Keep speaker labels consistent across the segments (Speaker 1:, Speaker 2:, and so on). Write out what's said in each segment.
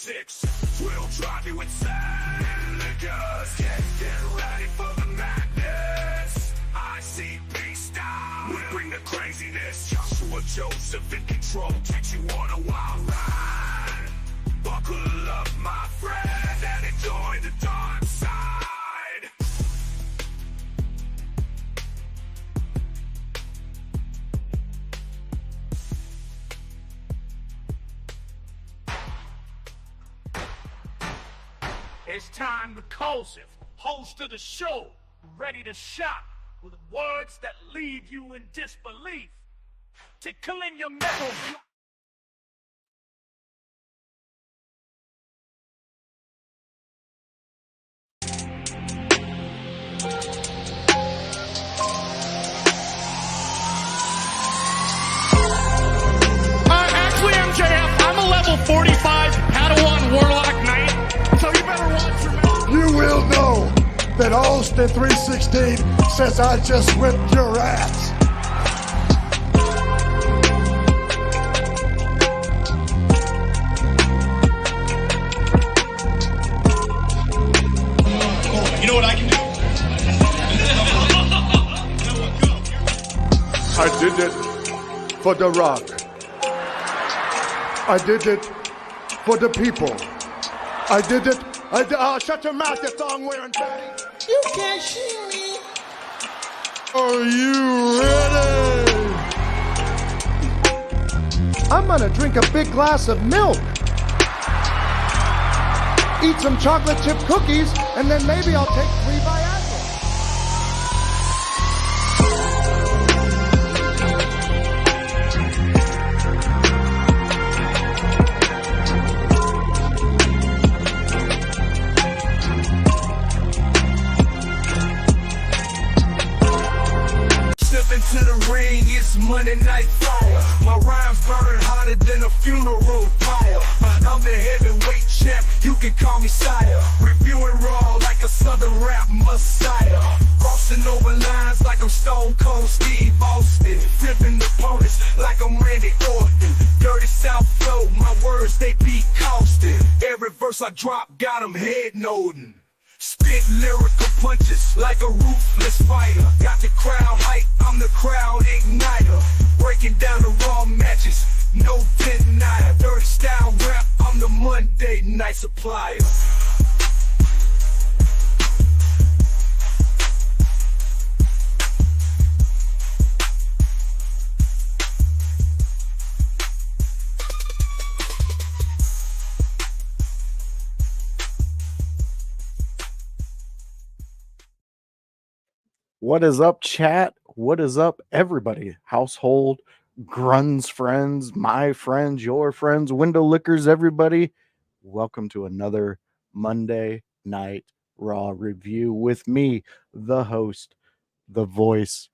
Speaker 1: 6 will drive you insane. Niggas, get ready for the madness. ICP style, we bring the craziness. Joshua Joseph in control, takes you on a wild ride. Buckle up, my friend, and enjoy the dark side. It's time to Joseph, host of the show, ready to shock with words that leave you in disbelief, tickling your metal. Actually, MJF, I'm a level 45 Padawan Warlock Knight, so you better watch your mouth.
Speaker 2: You will know that Austin 316 says I just whipped your ass.
Speaker 3: You know what I can do?
Speaker 2: I did it for The Rock. I did it for the people. I did it. Shut your mouth, you thong-wearing fatty.
Speaker 4: You can't see me.
Speaker 2: Are you ready? I'm gonna drink a big glass of milk, eat some chocolate chip cookies, and then maybe I'll take 3 Viagra.
Speaker 1: Step into the ring, it's Monday Night Fire. My rhymes burn hotter than a funeral pyre. I'm the heavyweight champ, you can call me sire. Reviewing raw like a southern rap messiah. Crossing over lines like I'm Stone Cold Steve Austin. Flipping opponents like I'm Randy Orton. Dirty South flow, my words they be costing. Every verse I drop got them head nodding. Spit lyrical punches like a ruthless fighter. Got the crowd hype, I'm the crowd igniter. Breaking down the raw matches, no denier. Dirty style rap, I'm the Monday night supplier.
Speaker 5: What is up, chat? What is up, everybody? Household, Grun's friends, my friends, your friends, window lickers, everybody. Welcome to another Monday Night Raw review with me, the host, the voice,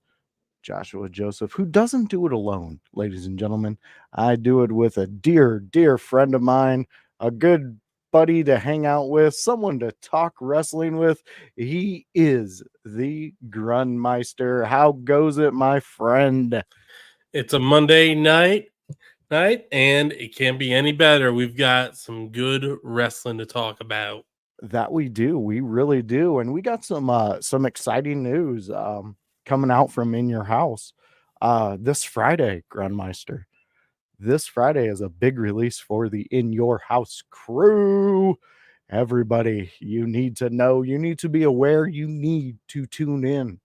Speaker 5: Joshua Joseph, who doesn't do it alone, ladies and gentlemen. I do it with a dear, dear friend of mine, a good buddy to hang out with, someone to talk wrestling with. He is the Grunmeister. How goes it, my friend?
Speaker 3: It's a Monday night, and it can't be any better. We've got some good wrestling to talk about.
Speaker 5: That we do. We really do. And we got some exciting news coming out from In Your House this Friday, Grunmeister. This Friday is a big release for the In Your House crew. Everybody, you need to know, you need to be aware, you need to tune in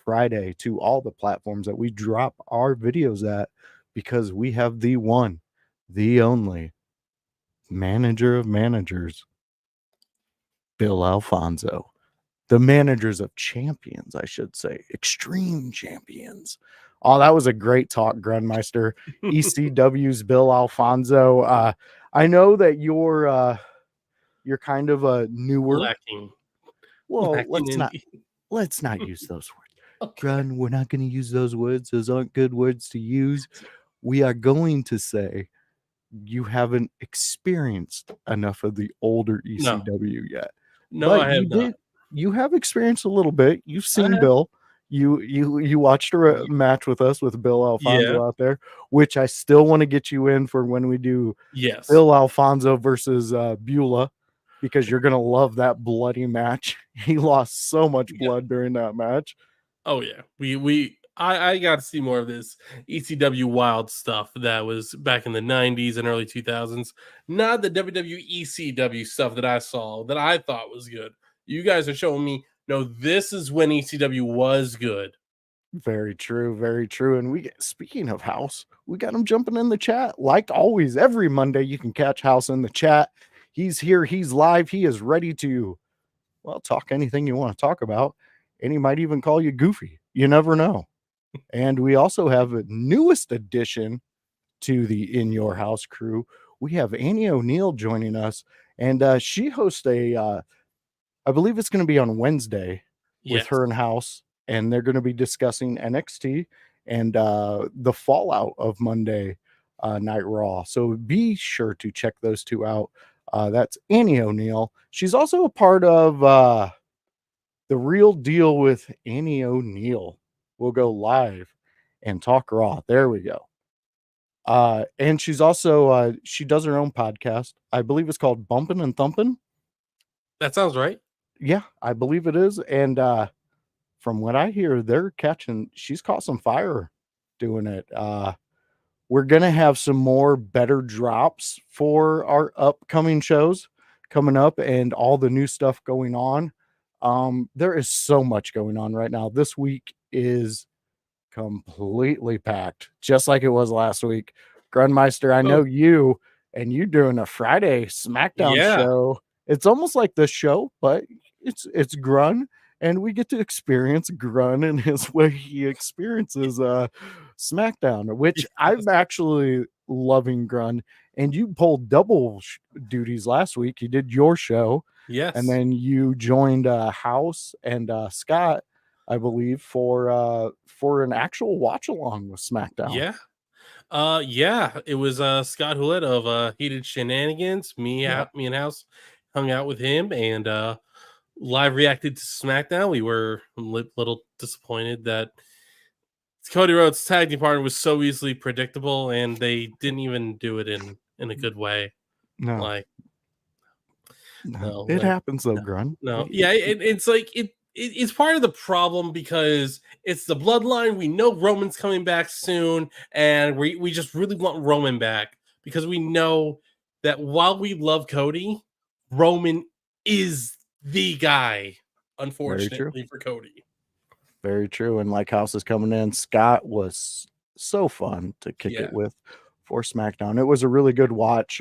Speaker 5: Friday to all the platforms that we drop our videos at, because we have the one, the only manager of managers, Bill Alfonso. The managers of champions, I should say, extreme champions. Oh, that was a great talk, Grunmeister. ECW's Bill Alfonso. I know that you're kind of a newer.
Speaker 3: Lacking.
Speaker 5: Well,
Speaker 3: Lacking
Speaker 5: let's not use those words.
Speaker 3: Okay.
Speaker 5: Grun, we're not going to use those words. Those aren't good words to use. We are going to say you haven't experienced enough of the older ECW yet.
Speaker 3: No,
Speaker 5: But
Speaker 3: I have not.
Speaker 5: You have experienced a little bit. You've seen Bill. You watched a match with us with Bill
Speaker 3: Yeah.
Speaker 5: Alfonso out there, which I still want to get you in for when we do
Speaker 3: Yes.
Speaker 5: Bill Alfonso versus Beulah, because you're gonna love that bloody match. He lost so much
Speaker 3: Yeah.
Speaker 5: blood during that match.
Speaker 3: Oh yeah. I got to see more of this ECW wild stuff that was back in the 90s and early 2000s. Not the WWE ECW stuff that I saw that I thought was good. You guys are showing me, no, this is when ECW was good.
Speaker 5: Very true, very true. And speaking of House, we got him jumping in the chat. Like always, every Monday you can catch House in the chat. He's here, he's live, he is ready to, well, talk anything you want to talk about. And he might even call you goofy. You never know. And we also have a newest addition to the In Your House crew. We have Annie O'Neill joining us, and she hosts I believe it's going to be on Wednesday with
Speaker 3: Yes.
Speaker 5: her and House, and they're going to be discussing NXT and the fallout of Monday Night Raw. So be sure to check those two out. That's Annie O'Neill. She's also a part of The Real Deal with Annie O'Neill. We'll go live and talk Raw. There we go. And she's also she does her own podcast. I believe it's called Bumpin' and Thumpin'.
Speaker 3: That sounds right.
Speaker 5: Yeah, I believe it is. And from what I hear, she's caught some fire doing it. We're gonna have some more better drops for our upcoming shows coming up and all the new stuff going on. There is so much going on right now. This week is completely packed, just like it was last week. Grunmeister, I know you doing a Friday SmackDown
Speaker 3: Yeah.
Speaker 5: show. It's almost like the show, but it's Grun, and we get to experience Grun and his way he experiences SmackDown, which
Speaker 3: Yes.
Speaker 5: I'm actually loving Grun. And you pulled double duties last week. You did your show,
Speaker 3: Yes.
Speaker 5: and then you joined House and Scott, I believe, for an actual watch along with SmackDown.
Speaker 3: Yeah. Yeah, it was Scott Houlette of Heated Shenanigans. Me and House hung out with him and live reacted to SmackDown. We were a little disappointed that Cody Rhodes' tag team partner was so easily predictable, and they didn't even do it in a good way.
Speaker 5: No,
Speaker 3: Like, no,
Speaker 5: it
Speaker 3: like,
Speaker 5: happens though, Grun.
Speaker 3: no, yeah, it's like it's part of the problem because it's the bloodline. We know Roman's coming back soon, and we just really want Roman back because we know that while we love Cody, Roman is the guy. Unfortunately for Cody.
Speaker 5: Very true. And like House is coming in, Scott was so fun to kick it with for SmackDown. It was a really good watch.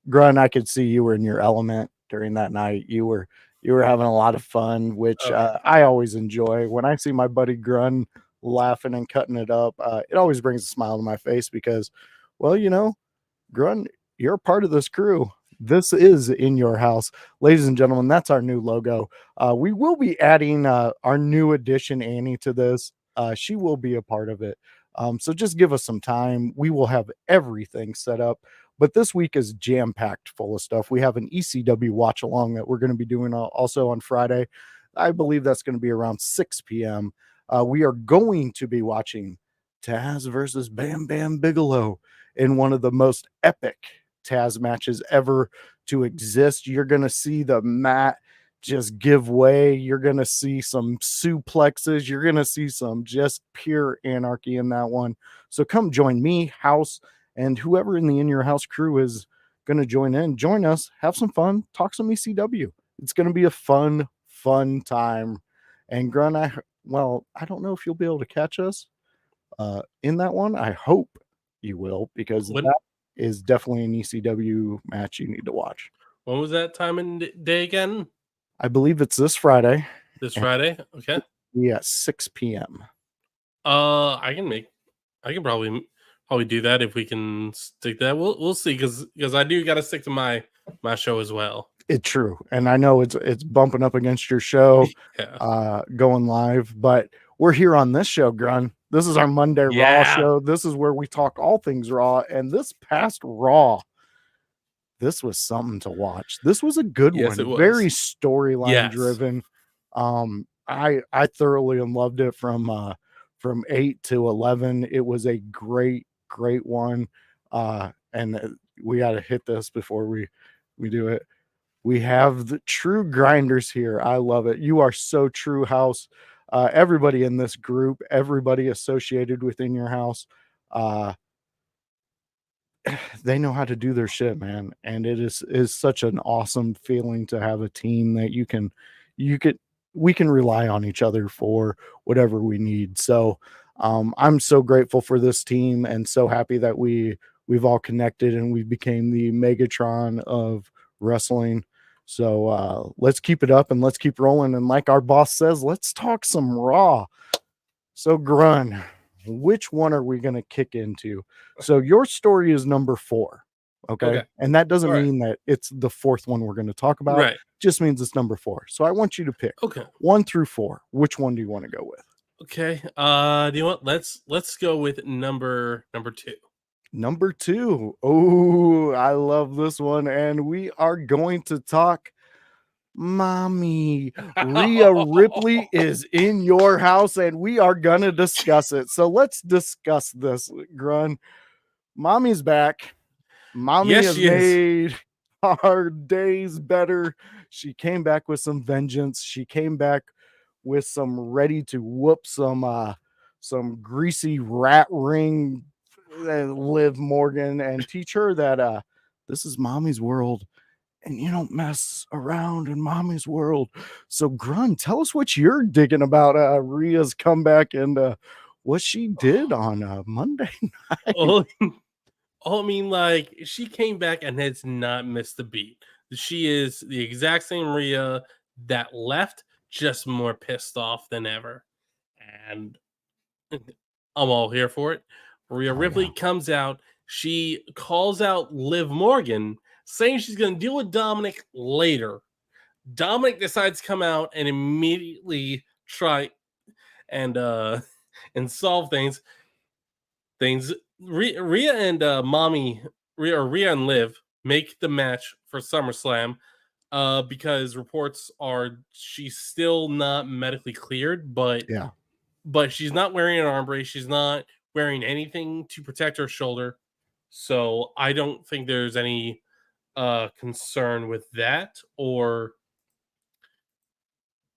Speaker 5: Grun, I could see you were in your element during that night. You were having a lot of fun, which I always enjoy. When I see my buddy Grun laughing and cutting it up, it always brings a smile to my face because, well, Grun, you're a part of this crew. This is In Your House. Ladies and gentlemen, that's our new logo. We will be adding our new addition, Annie, to this. She will be a part of it. So just give us some time. We will have everything set up. But this week is jam-packed full of stuff. We have an ECW watch along that we're going to be doing also on Friday. I believe that's going to be around 6 p.m. We are going to be watching Taz versus Bam Bam Bigelow in one of the most epic Taz matches ever to exist. You're going to see the mat just give way. You're going to see some suplexes. You're going to see some just pure anarchy in that one. So come join me, House, and whoever in the In Your House crew is going to join us, have some fun, talk some ECW. It's going to be a fun time. And Grun, I don't know if you'll be able to catch us in that one. I hope you will, because that is definitely an ECW match you need to watch.
Speaker 3: When was that time and day again?
Speaker 5: I believe it's this Friday.
Speaker 3: This Friday? Okay.
Speaker 5: Yeah, 6 p.m.
Speaker 3: I can probably do that if we can stick that. We'll see because I do got to stick to my show as well.
Speaker 5: It's true, and I know it's bumping up against your show, going live, but we're here on this show, Grun. This is our Monday Raw show. This is where we talk all things Raw, and this past Raw, this was something to watch. This was a good one.
Speaker 3: It was.
Speaker 5: Very storyline driven. I thoroughly loved it from 8 to 11. It was a great one. And we got to hit this before we do it. We have the true grinders here. I love it. You are so true, house. Everybody in this group, everybody associated within your house, they know how to do their shit, man. And it is such an awesome feeling to have a team that we can rely on each other for whatever we need. So I'm so grateful for this team and so happy that we've all connected and we became the Megatron of wrestling. So let's keep it up and let's keep rolling. And like our boss says, let's talk some Raw. So Grun, which one are we going to kick into? So your story is number 4. Okay. And that doesn't mean that it's the 4th one we're going to talk about.
Speaker 3: Right.
Speaker 5: Just means it's number 4. So I want you to pick 1 through 4. Which one do you want to go with?
Speaker 3: Okay. Do you want let's go with number 2.
Speaker 5: Number 2. Oh, I love this one. And we are going to talk Mommy. Rhea Ripley is in your house and we are going to discuss it. So let's discuss this, Grun. Mommy's back. Mommy has made our days better. She came back with some vengeance. She came back with some ready to whoop some greasy rat ring Liv Morgan and teach her that this is Mommy's world and you don't mess around in Mommy's world. So Grun, tell us what you're digging about Rhea's comeback and what she did on Monday night.
Speaker 3: I mean, like, she came back and has not missed a beat. She is the exact same Rhea that left, just more pissed off than ever. And I'm all here for it. Rhea Ripley comes out. She calls out Liv Morgan, saying she's going to deal with Dominic later. Dominic decides to come out and immediately try and solve things. Rhea and Rhea and Liv make the match for SummerSlam because reports are she's still not medically cleared, but she's not wearing an arm brace. She's not wearing anything to protect her shoulder. So I don't think there's any concern with that or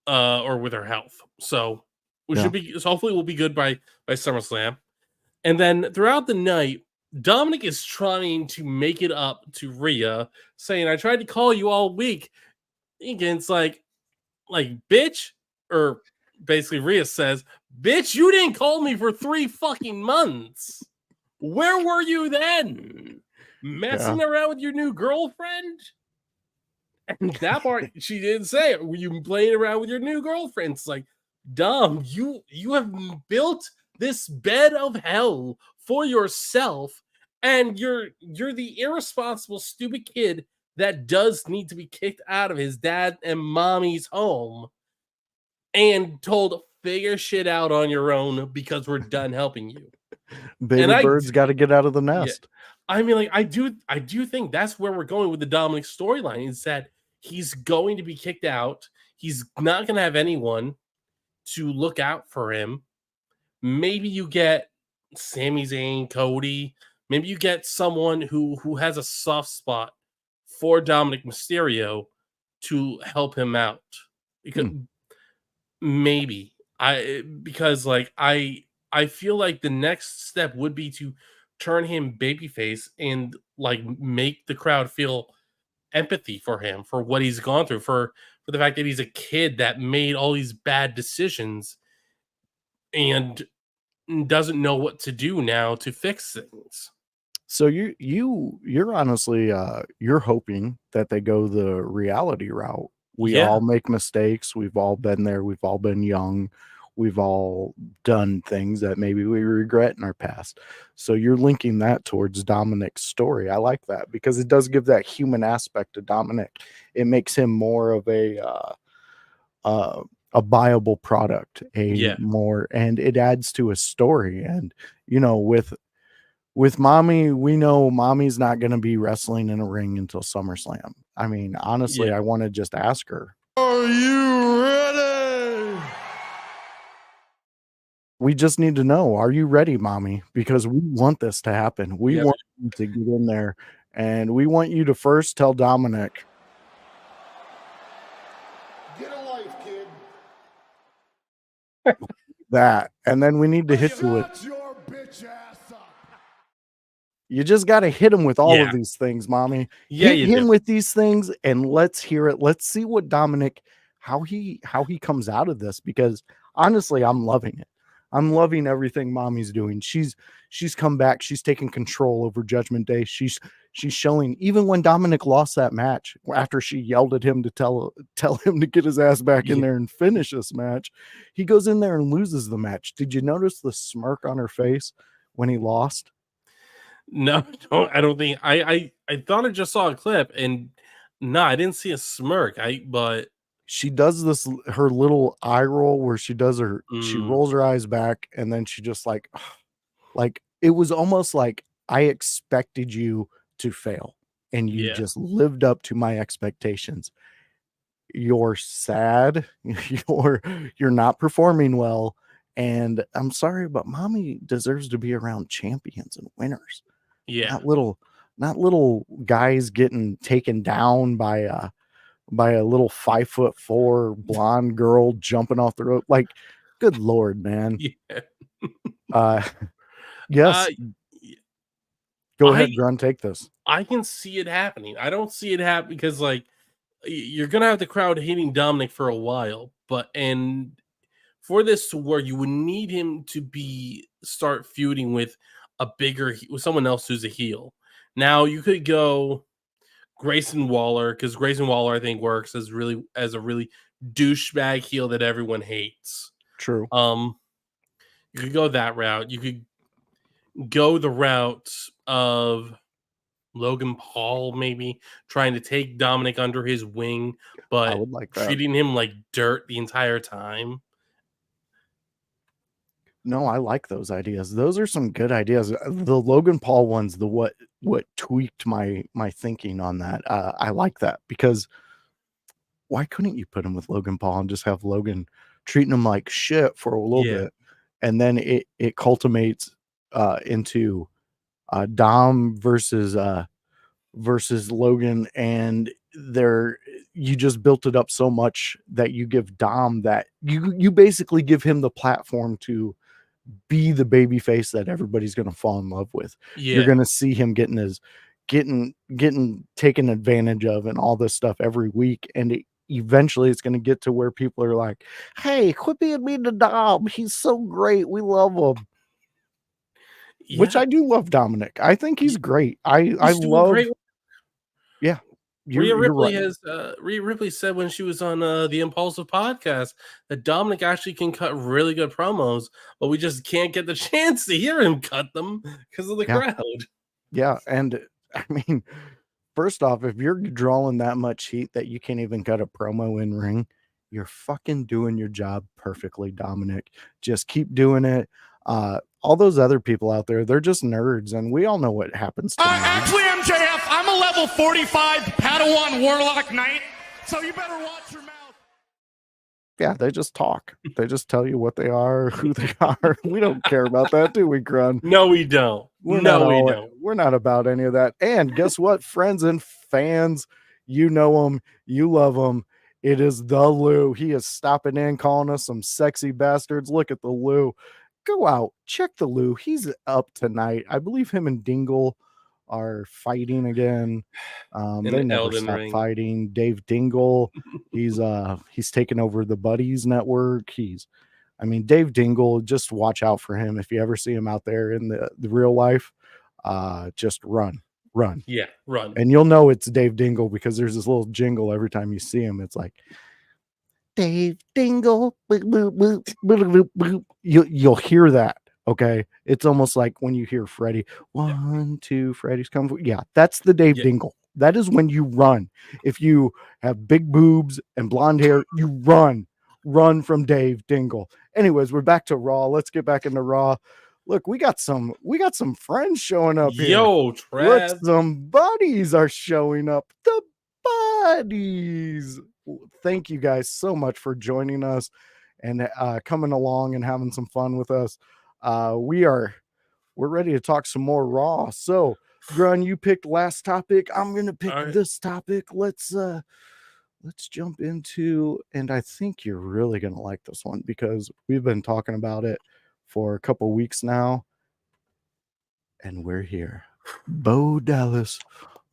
Speaker 3: with her health. So we should be. So hopefully we'll be good by SummerSlam. And then throughout the night, Dominic is trying to make it up to Rhea, saying, "I tried to call you all week." It's like, bitch, or basically Rhea says, "Bitch, you didn't call me for 3 fucking months. Where were you then? Messing around with your new girlfriend?" And that part she didn't say. Were you playing around with your new girlfriend? It's like, Dom, you have built this bed of hell for yourself, and you're the irresponsible, stupid kid that does need to be kicked out of his dad and mommy's home and told, figure shit out on your own because we're done helping you.
Speaker 5: Baby bird's got to get out of the nest.
Speaker 3: Yeah. I mean, like, I do think that's where we're going with the Dominic storyline, is that he's going to be kicked out. He's not going to have anyone to look out for him. Maybe you get Sami Zayn, Cody. Maybe you get someone who has a soft spot for Dominic Mysterio to help him out. Because maybe I feel like the next step would be to turn him babyface and like make the crowd feel empathy for him, for what he's gone through, for the fact that he's a kid that made all these bad decisions and doesn't know what to do now to fix things.
Speaker 5: So you're honestly you're hoping that they go the reality route. We all make mistakes. We've all been there. We've all been young. We've all done things that maybe we regret in our past. So you're linking that towards Dominic's story. I like that because it does give that human aspect to Dominic. It makes him more of a viable product, more, and it adds to a story. And with Mommy, we know Mommy's not going to be wrestling in a ring until SummerSlam. I mean, honestly, I want to just ask her,
Speaker 2: are you ready?
Speaker 5: We just need to know, are you ready, mommy? Because we want this to happen. We
Speaker 3: Yep.
Speaker 5: want you to get in there, and we want you to first tell Dominic.
Speaker 2: Get a life, kid.
Speaker 5: That, and then we need to hit you with.
Speaker 2: Shut your bitch ass up.
Speaker 5: You just got to hit him with all
Speaker 3: Yeah.
Speaker 5: of these things, mommy.
Speaker 3: Yeah,
Speaker 5: hit
Speaker 3: you
Speaker 5: him
Speaker 3: do.
Speaker 5: with these things, and let's hear it. Let's see what Dominic, how he comes out of this. Because honestly, I'm loving it. I'm loving everything mommy's doing. She's come back. She's taking control over Judgment Day. She's showing, even when Dominic lost that match, after she yelled at him to tell him to get his ass back in
Speaker 3: Yeah.
Speaker 5: there and finish this match, he goes in there and loses the match. Did you notice the smirk on her face when he lost?
Speaker 3: No, I don't think I thought I just saw a clip, and no, I didn't see a smirk. But
Speaker 5: She does this, her little eye roll where she does her, she
Speaker 3: Mm.
Speaker 5: rolls her eyes back, and then she just like it was almost like, I expected you to fail, and you
Speaker 3: Yeah.
Speaker 5: just lived up to my expectations. You're sad, you're not performing well, and I'm sorry, but mommy deserves to be around champions and winners.
Speaker 3: Yeah.
Speaker 5: Not little guys getting taken down by a little 5'4" blonde girl jumping off the rope. Like, good Lord, man.
Speaker 3: Yeah.
Speaker 5: Yes.
Speaker 3: Y-
Speaker 5: Go
Speaker 3: I-
Speaker 5: ahead, Grun, take this.
Speaker 3: I can see it happening. I don't see it happen because, like, you're gonna have the crowd hating Dominic for a while, and for this to work, you would need him to start feuding with with someone else who's a heel. Now you could go Grayson Waller, because Grayson Waller I think works as a really douchebag heel that everyone hates.
Speaker 5: True.
Speaker 3: You could go that route. You could go the route of Logan Paul, maybe trying to take Dominic under his wing,
Speaker 5: I
Speaker 3: but
Speaker 5: would like that.
Speaker 3: treating him like dirt the entire time.
Speaker 5: No, I like those ideas. Those are some good ideas. The Logan Paul one's the what tweaked my thinking on that. I like that, because why couldn't you put him with Logan Paul and just have Logan treating him like shit for a little
Speaker 3: Yeah.
Speaker 5: bit, and then it culminates into Dom versus Logan, and you just built it up so much that you give Dom that you basically give him the platform to be the baby face that everybody's going to fall in love with. You're
Speaker 3: Yeah.
Speaker 5: going to see him getting taken advantage of and all this stuff every week, and eventually it's going to get to where people are like, hey, quit being mean to Dom, he's so great, we love him. Which
Speaker 3: Yeah.
Speaker 5: I do love Dominic. I think he's great. I
Speaker 3: He's doing
Speaker 5: love.
Speaker 3: great.
Speaker 5: Yeah,
Speaker 3: Rhea
Speaker 5: you're
Speaker 3: Ripley
Speaker 5: right.
Speaker 3: Rhea Ripley said when she was on the Impulsive podcast that Dominic actually can cut really good promos, but we just can't get the chance to hear him cut them because of the
Speaker 5: Yeah.
Speaker 3: crowd.
Speaker 5: Yeah, and I mean, first off, if you're drawing that much heat that you can't even cut a promo in ring, you're fucking doing your job perfectly, Dominic. Just keep doing it. All those other people out there, they're just nerds, and we all know what happens to nerds.
Speaker 6: Actually, MJF, I'm a level 45 Padawan Warlock Knight, so you better watch your mouth.
Speaker 5: Yeah, they just talk. They just tell you what they are, who they are. We don't care about that, do we, Grun?
Speaker 3: No, we don't.
Speaker 5: We're not about any of that. And guess what, friends and fans, you know him, you love him. It is the Lou. He is stopping in, calling us some sexy bastards. Look at the Lou. Go out, check the Lou. He's up tonight. I believe him and Dingle are fighting again.
Speaker 3: In
Speaker 5: They
Speaker 3: the
Speaker 5: never
Speaker 3: Elden
Speaker 5: stop
Speaker 3: Ring.
Speaker 5: fighting. Dave Dingle, he's taken over the Buddies Network. Dave Dingle, just watch out for him. If you ever see him out there in the real life, just run.
Speaker 3: Yeah, run.
Speaker 5: And you'll know it's Dave Dingle because there's this little jingle every time you see him. It's like, Dave Dingle. Boop, boop, boop, boop, boop, boop. You'll hear that. Okay. It's almost like when you hear Freddie, 1, 2, Freddie's coming. Yeah, that's the Dave Dingle. That is when you run. If you have big boobs and blonde hair, you run from Dave Dingle. Anyways, we're back to Raw. Let's get back into Raw. Look, we got some friends showing up here.
Speaker 3: Yo, Trav.
Speaker 5: Look, some buddies are showing up. The buddies. Thank you guys so much for joining us. and coming along and having some fun with us. We're ready to talk some more Raw. So, Grun, you picked last topic. I'm gonna pick
Speaker 3: All right.
Speaker 5: this topic. Let's jump into, and I think you're really gonna like this one because we've been talking about it for a couple weeks now, and we're here. Bo Dallas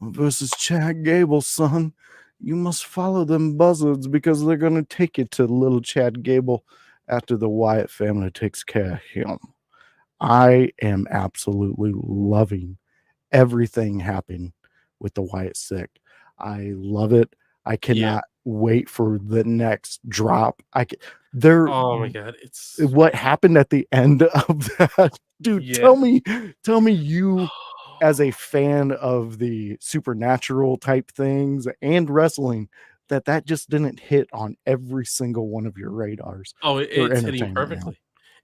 Speaker 5: versus Chad Gable, son. You must follow them buzzards because they're gonna take you to little Chad Gable after the Wyatt family takes care of him. I am absolutely loving everything happening with the Wyatt Six. I love it. I
Speaker 3: Yeah.
Speaker 5: cannot wait for the next drop. There
Speaker 3: Oh my god, it's
Speaker 5: what happened at the end of that, dude.
Speaker 3: yeah.
Speaker 5: Tell me you, as a fan of the supernatural type things and wrestling, that just didn't hit on every single one of your radars
Speaker 3: Oh,
Speaker 5: for
Speaker 3: it's hitting
Speaker 5: entertainment, man.
Speaker 3: perfectly.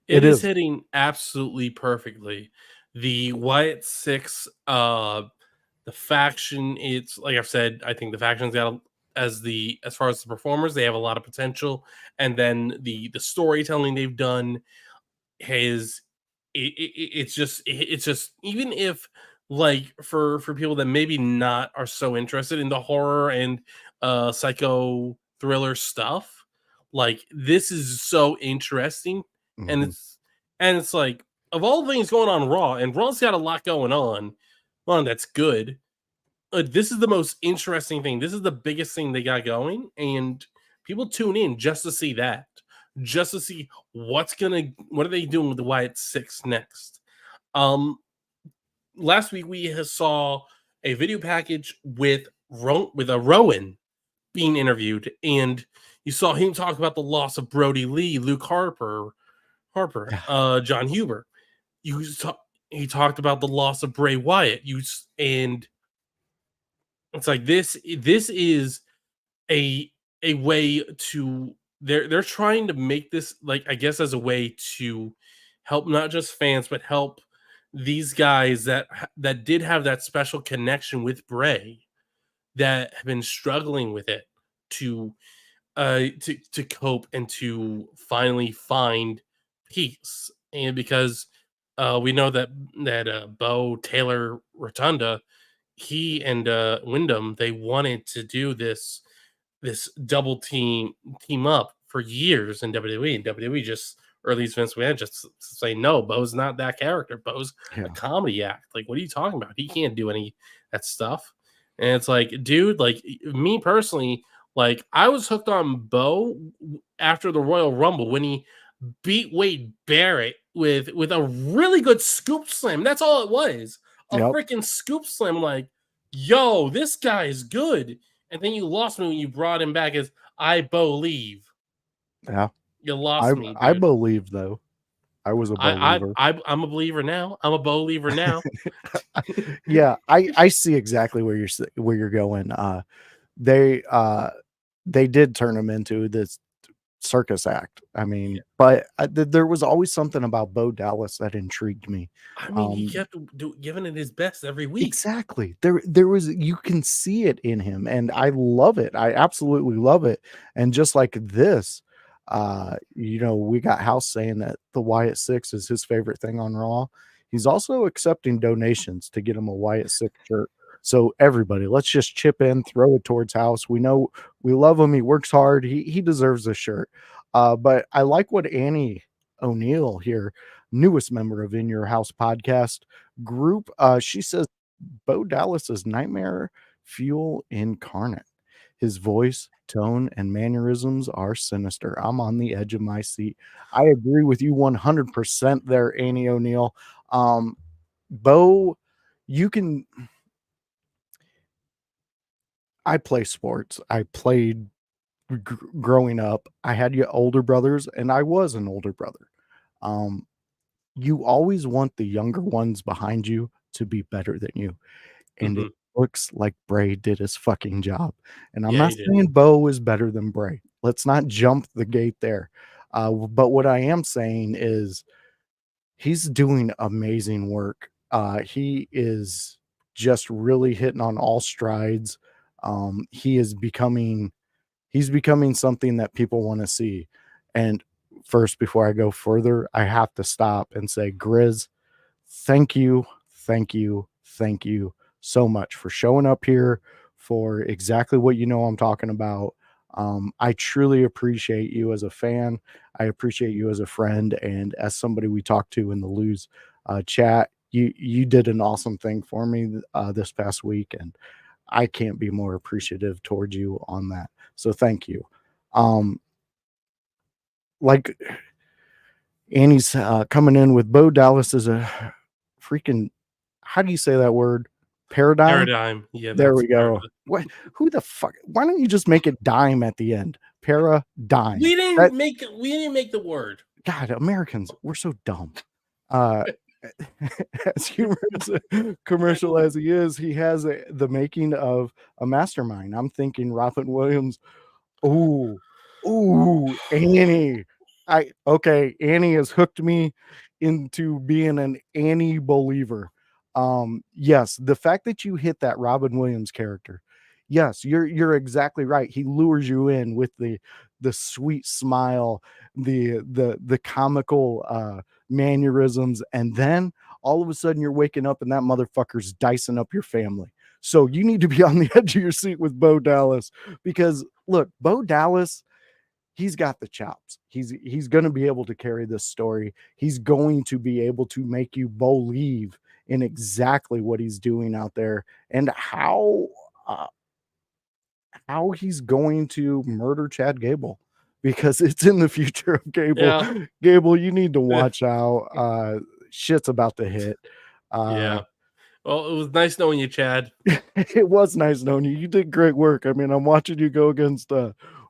Speaker 5: It
Speaker 3: It is
Speaker 5: is.
Speaker 3: hitting absolutely perfectly. The Wyatt Six, the faction, it's like I've said, I think the faction's got as far as the performers, they have a lot of potential. And then the storytelling they've done has it's just even if like for people that maybe not are so interested in the horror and psycho thriller stuff, like this is so interesting. And
Speaker 5: Mhm.
Speaker 3: it's like of all the things going on Raw, and Raw's got a lot going on that's good. This is the most interesting thing. This is the biggest thing they got going, and people tune in just to see that, just to see what are they doing with the Wyatt Six next. Um, Last week we saw a video package with a Rowan being interviewed, and you saw him talk about the loss of Brody Lee, Luke Harper,
Speaker 5: Yeah.
Speaker 3: John Huber. He talked about the loss of Bray Wyatt. And it's like this is a way to they're trying to make this, like, I guess, as a way to help not just fans but help these guys that did have that special connection with Bray, that have been struggling with it, to to cope and to finally find peace. And because we know that Bo Taylor Rotunda, he and Wyndham, they wanted to do this double team up for years in WWE, and WWE just, or at least Vince McMahon, just say no. Bo's not that character. Bo's a
Speaker 5: Yeah.
Speaker 3: comedy act. Like, what are you talking about? He can't do any of that stuff. And it's like, dude, like me personally, like I was hooked on Bo after the Royal Rumble when he beat Wade Barrett with a really good scoop slam. That's all it was. A
Speaker 5: Yep.
Speaker 3: freaking scoop slam. Like, yo, this guy is good. And then you lost me when you brought him back as I believe.
Speaker 5: Yeah.
Speaker 3: You lost me,
Speaker 5: I
Speaker 3: dude.
Speaker 5: believe though. I was a believer.
Speaker 3: I'm a believer now. I'm a believer now.
Speaker 5: Yeah, I see exactly where you're going. They they did turn him into this circus act. I mean,
Speaker 3: Yeah.
Speaker 5: but there was always something about Bo Dallas that intrigued me.
Speaker 3: I mean, he kept giving it his best every week.
Speaker 5: Exactly. There was, you can see it in him, and I love it. I absolutely love it. And just like this, we got House saying that the Wyatt Six is his favorite thing on Raw. He's also accepting donations to get him a Wyatt Six shirt. So everybody, let's just chip in, throw it towards House. We know we love him. He works hard. He deserves a shirt. But I like what Annie O'Neill here, newest member of In Your House podcast group, she says Bo Dallas is nightmare fuel incarnate. His voice, tone, and mannerisms are sinister. I'm on the edge of my seat. I agree with you 100% there, Annie O'Neill. Bo, you can. I play sports. I played growing up. I had you older brothers, and I was an older brother. Um, you always want the younger ones behind you to be better than you. And it
Speaker 3: Mhm.
Speaker 5: looks like Bray did his fucking job. And I'm
Speaker 3: Yeah,
Speaker 5: not
Speaker 3: he did.
Speaker 5: saying Bo is better than Bray. Let's not jump the gate there. But what I am saying is he's doing amazing work. He is just really hitting on all strides. He is becoming he's becoming something that people want to see. And first, before I go further, I have to stop and say, Grizz, thank you, thank you, thank you so much for showing up here for exactly what you know I'm talking about. I truly appreciate you as a fan. I appreciate you as a friend, and as somebody we talked to in the Lose chat. You did an awesome thing for me this past week, and I can't be more appreciative towards you on that. So thank you. Like Annie's coming in with Bo Dallas is a freaking, how do you say that word? Paradigm?
Speaker 3: Paradigm. Yeah,
Speaker 5: There
Speaker 3: that's
Speaker 5: we
Speaker 3: part of
Speaker 5: go.
Speaker 3: it.
Speaker 5: What? Who the fuck? Why don't you just make it dime at the end? Paradigm.
Speaker 3: We didn't make the word.
Speaker 5: God, Americans, we're so dumb. Uh, as humorous a commercial as he is, he has the making of a mastermind. I'm thinking Robin Williams. Ooh, Annie. Annie has hooked me into being an Annie believer. Yes, the fact that you hit that Robin Williams character. Yes, you're exactly right. He lures you in with the sweet smile, the comical mannerisms, and then all of a sudden you're waking up and that motherfucker's dicing up your family. So you need to be on the edge of your seat with Bo Dallas, because look, Bo Dallas, he's got the chops. He's going to be able to carry this story. He's going to be able to make you believe in exactly what he's doing out there, and how he's going to murder Chad Gable, because it's in the future of Gable.
Speaker 3: Yeah.
Speaker 5: Gable, you need to watch out. Shit's about to hit.
Speaker 3: Yeah. Well, it was nice knowing you, Chad.
Speaker 5: It was nice knowing you. You did great work. I mean, I'm watching you go against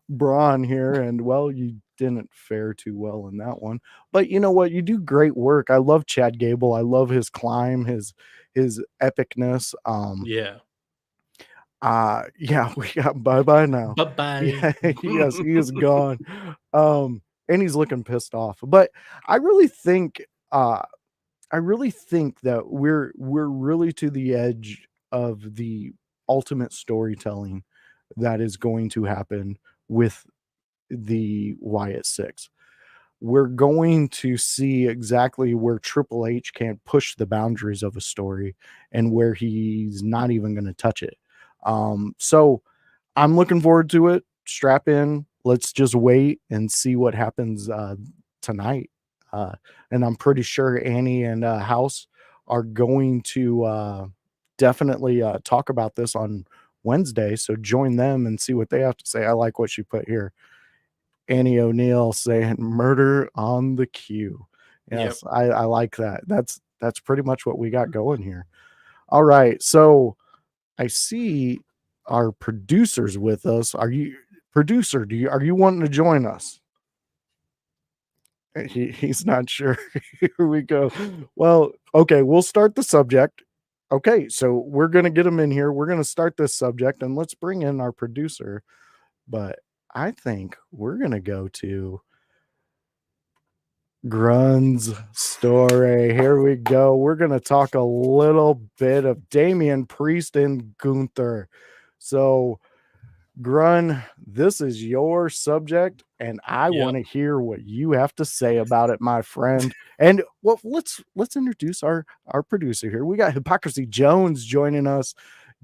Speaker 5: Braun here, and well, you didn't fare too well in that one. But you know what? You do great work. I love Chad Gable. I love his climb, his epicness.
Speaker 3: Yeah.
Speaker 5: Yeah, we got bye-bye now.
Speaker 3: Bye-bye.
Speaker 5: Yeah, yes, he is gone. And he's looking pissed off. But I really think that we're really to the edge of the ultimate storytelling that is going to happen with the Wyatt Six. We're going to see exactly where Triple H can't push the boundaries of a story and where he's not even going to touch it. So I'm looking forward to it. Strap in. Let's just wait and see what happens tonight. And I'm pretty sure Annie and House are going to definitely talk about this on Wednesday. So join them and see what they have to say. I like what she put here. Annie O'Neill saying murder on the queue. Yes, yep. I like that. That's pretty much what we got going here. All right. So I see our producers with us. Are you wanting to join us? He's not sure. Here we go. Well, okay, we'll start the subject. Okay, so we're going to get him in here. We're going to start this subject, and let's bring in our producer. But I think we're going to go to Grun's story. Here we go. We're going to talk a little bit of Damian Priest and Gunther. So, Grun, this is your subject, and I want to hear what you have to say about it, my friend. And well, let's introduce our producer here. We got Hypocrisy Jones joining us.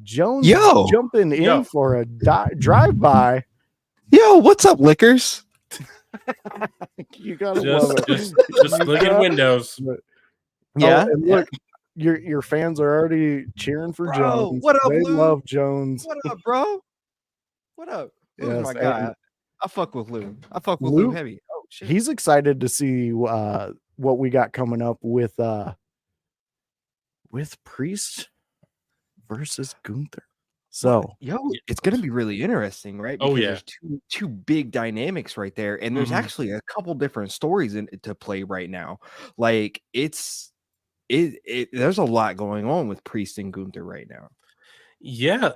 Speaker 5: Jones jumping in for a drive-by.
Speaker 7: Yo, what's up, lickers?
Speaker 5: You gotta love it.
Speaker 3: Just look at Windows.
Speaker 7: Yeah,
Speaker 5: and look, your fans are already cheering for Jones.
Speaker 7: What up,
Speaker 5: they
Speaker 7: Lou?
Speaker 5: love Jones.
Speaker 7: What up, bro? What up? Lou's my guy. I fuck with Lou. I fuck with Lou heavy. Oh shit.
Speaker 5: He's excited to see what we got coming up with Priest versus Gunther. So
Speaker 7: it's gonna be really interesting, right?
Speaker 3: Because
Speaker 7: there's two big dynamics right there, and there's actually a couple different stories to play right now. Like there's a lot going on with Priest and Gunther right now.
Speaker 3: Yeah,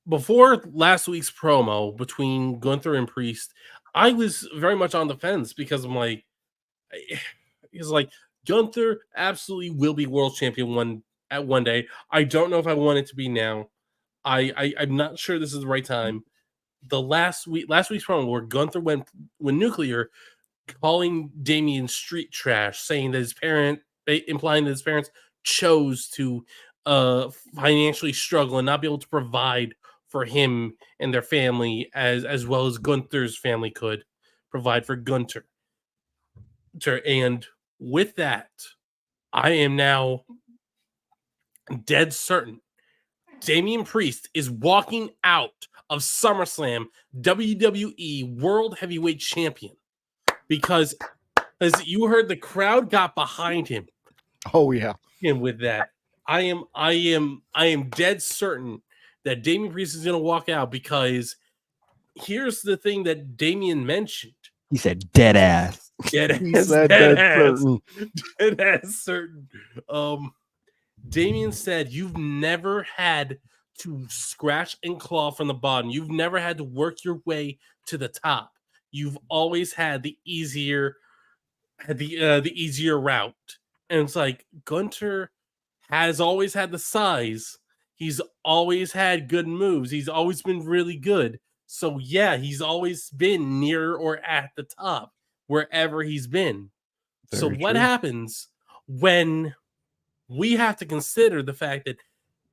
Speaker 3: before last week's promo between Gunther and Priest, I was very much on the fence because I'm like, he's like, Gunther absolutely will be world champion one day. I don't know if I want it to be now. I'm not sure this is the right time. the last week's promo where Gunther went nuclear, calling Damien street trash, saying that implying that his parents chose to financially struggle and not be able to provide for him and their family as well as Gunther's family could provide for Gunther. And with that, I am now dead certain Damian Priest is walking out of SummerSlam WWE World Heavyweight Champion because as you heard, the crowd got behind him.
Speaker 5: Oh yeah.
Speaker 3: And with that, I am dead certain that Damian Priest is going to walk out because here's the thing that Damian mentioned.
Speaker 7: He said dead ass.
Speaker 3: Dead
Speaker 5: He
Speaker 3: ass,
Speaker 5: said
Speaker 3: dead
Speaker 5: that
Speaker 3: ass,
Speaker 5: certain.
Speaker 3: dead ass certain. Damian said you've never had to scratch and claw from the bottom. You've never had to work your way to the top. You've always had the easier route. And it's like Gunther has always had the size. He's always had good moves. He's always been really good. So yeah, he's always been near or at the top wherever he's been. So
Speaker 5: Very
Speaker 3: what
Speaker 5: true.
Speaker 3: happens when we have to consider the fact that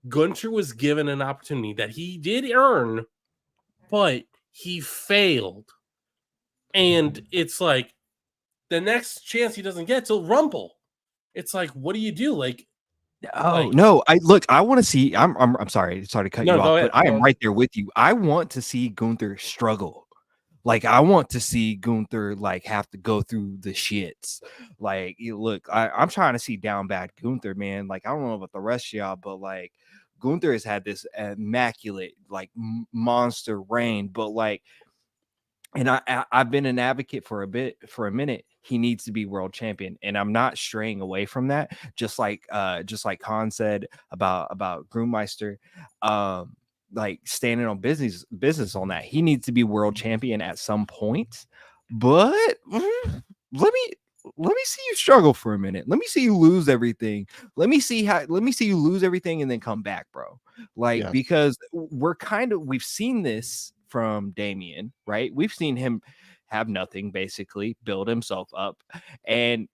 Speaker 3: Gunther was given an opportunity that he did earn, but he failed. And it's like the next chance he doesn't get till Rumble. It's like, what do you do? Like,
Speaker 7: Oh no! I want to see. I'm sorry to cut you off, but I am right there with you. I want to see Gunther struggle. Like I want to see Gunther like have to go through the shits. Like look, I'm trying to see down bad Gunther, man. Like I don't know about the rest of y'all, but like Gunther has had this immaculate like monster reign, but like, and I've been an advocate for a minute. He needs to be world champion, and I'm not straying away from that. Just like Khan said about Grunmeister, like standing on business on that. He needs to be world champion at some point. But let me see you struggle for a minute. Let me see you lose everything. Let me see you lose everything and then come back, bro. Like because we've seen this from Damien, right? We've seen him have nothing, basically build himself up, and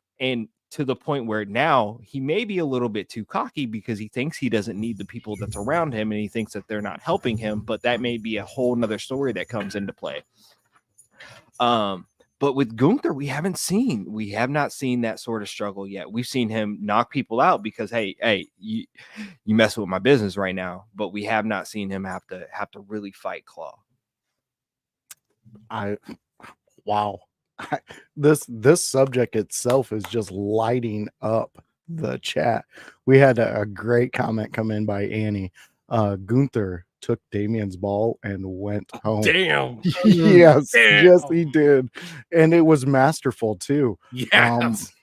Speaker 7: to the point where now he may be a little bit too cocky because he thinks he doesn't need the people that's around him and he thinks that they're not helping him. But that may be a whole nother story that comes into play. But with Gunther, we have not seen that sort of struggle yet. We've seen him knock people out because hey, you mess with my business right now, but we have not seen him have to really fight Claw.
Speaker 5: Wow. This subject itself is just lighting up the chat. We had a great comment come in by Annie. Gunther took Damien's ball and went home.
Speaker 3: Damn.
Speaker 5: Yes, he did. And it was masterful too.
Speaker 3: Yes.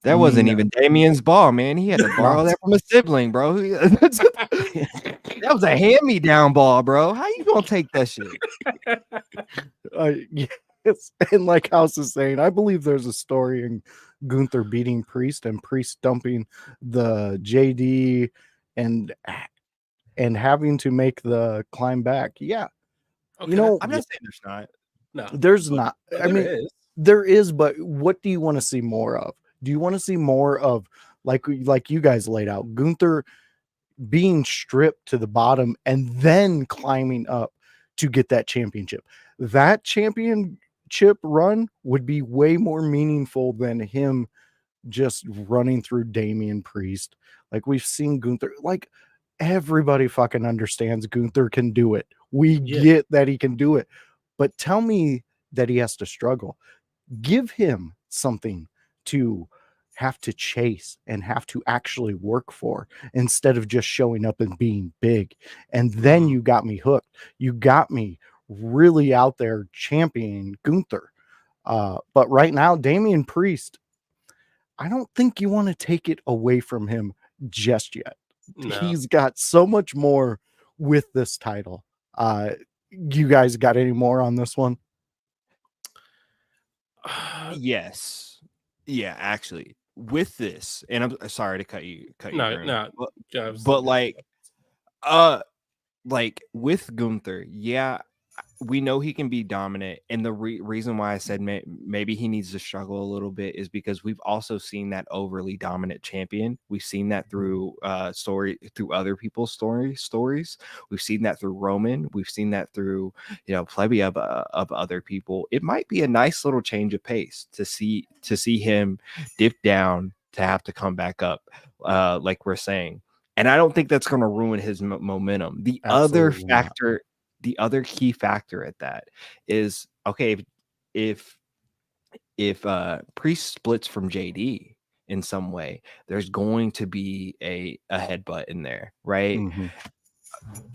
Speaker 7: That wasn't even Damien's ball, man. He had to borrow that from a sibling, bro. That was a hand-me-down ball, bro. How you gonna take that shit?
Speaker 5: Yes. And like House is saying, I believe there's a story in Gunther beating Priest and Priest dumping the JD and having to make the climb back. Yeah.
Speaker 3: Okay.
Speaker 5: You know,
Speaker 7: I'm not saying there's not.
Speaker 3: No,
Speaker 5: there's not. I mean, there is, but what do you want to see more of? Do you want to see more of like you guys laid out, Gunther being stripped to the bottom and then climbing up to get that championship? That championship run would be way more meaningful than him just running through Damian Priest. Like we've seen Gunther, like everybody fucking understands Gunther can do it. We get that he can do it, but tell me that he has to struggle. Give him something to have to chase and have to actually work for instead of just showing up and being big. And then you got me hooked. You got me really out there championing Gunther. But right now, Damian Priest, I don't think you want to take it away from him just yet. No. He's got so much more with this title. You guys got any more on this one?
Speaker 7: Yes. Yeah, actually, with this, and I'm sorry to cut you.
Speaker 3: No.
Speaker 7: But like with Gunther, yeah, we know he can be dominant, and the reason why I said maybe he needs to struggle a little bit is because we've also seen that overly dominant champion. We've seen that through through other people's stories. We've seen that through Roman. We've seen that through plenty of other people. It might be a nice little change of pace to see him dip down to have to come back up, like we're saying. And I don't think that's going to ruin his momentum. The other key factor at that is, okay, if Priest splits from JD in some way, there's going to be a headbutt in there, right?
Speaker 5: Mm-hmm.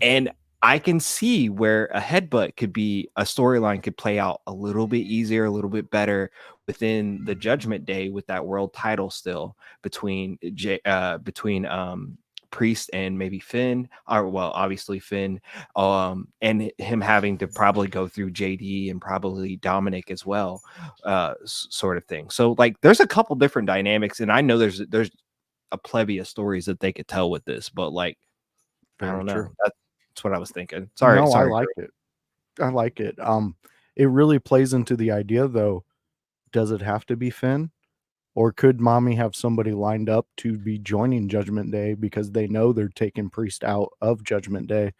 Speaker 7: And I can see where a headbutt could be, a storyline could play out a little bit easier, a little bit better within the Judgment Day with that world title still between Priest and maybe Finn, or well, obviously Finn, and him having to probably go through JD and probably Dominic as well, sort of thing. So like, there's a couple different dynamics, and I know there's a plethora of stories that they could tell with this, but like, I don't know. That's what I was thinking. Sorry.
Speaker 5: I like it. I like it. It really plays into the idea, though. Does it have to be Finn? Or could Mommy have somebody lined up to be joining Judgment Day because they know they're taking Priest out of Judgment Day?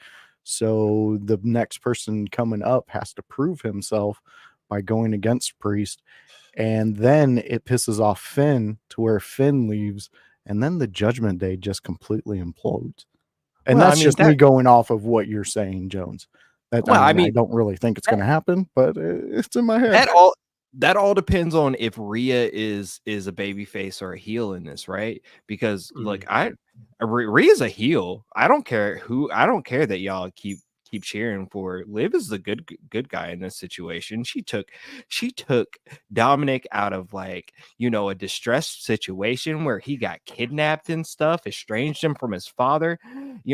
Speaker 5: So the next person coming up has to prove himself by going against Priest. And then it pisses off Finn to where Finn leaves. And then the Judgment Day just completely implodes. And that's just me going off of what you're saying, Jones. I don't really think it's going to happen, but it's in my head.
Speaker 7: That all depends on if Rhea is a babyface or a heel in this, right? Because look, Rhea's a heel. I don't care that y'all keep cheering for her. Liv is the good guy in this situation. She took Dominic out of like, a distressed situation where he got kidnapped and stuff, estranged him from his father. She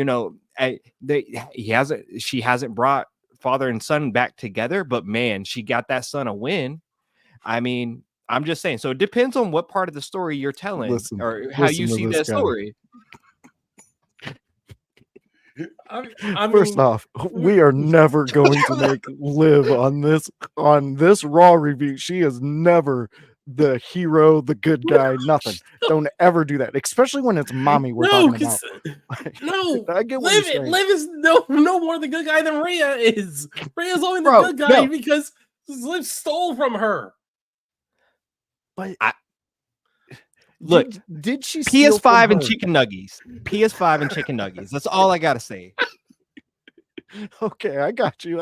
Speaker 7: hasn't brought father and son back together, but man, she got that son a win. I mean, I'm just saying. So it depends on what part of the story you're telling, or how you see that story.
Speaker 5: First off, we are never going to make Liv on this Raw review. She is never the hero, the good guy, nothing. Don't ever do that, especially when it's Mommy we're talking about.
Speaker 3: No, I get what Liv is no more the good guy than Rhea is. Rhea's only the good guy because Liv stole from her.
Speaker 5: But
Speaker 7: look,
Speaker 5: did she
Speaker 7: PS5 and chicken nuggets? PS5 and chicken nuggets. That's all I gotta say.
Speaker 5: Okay, I got you.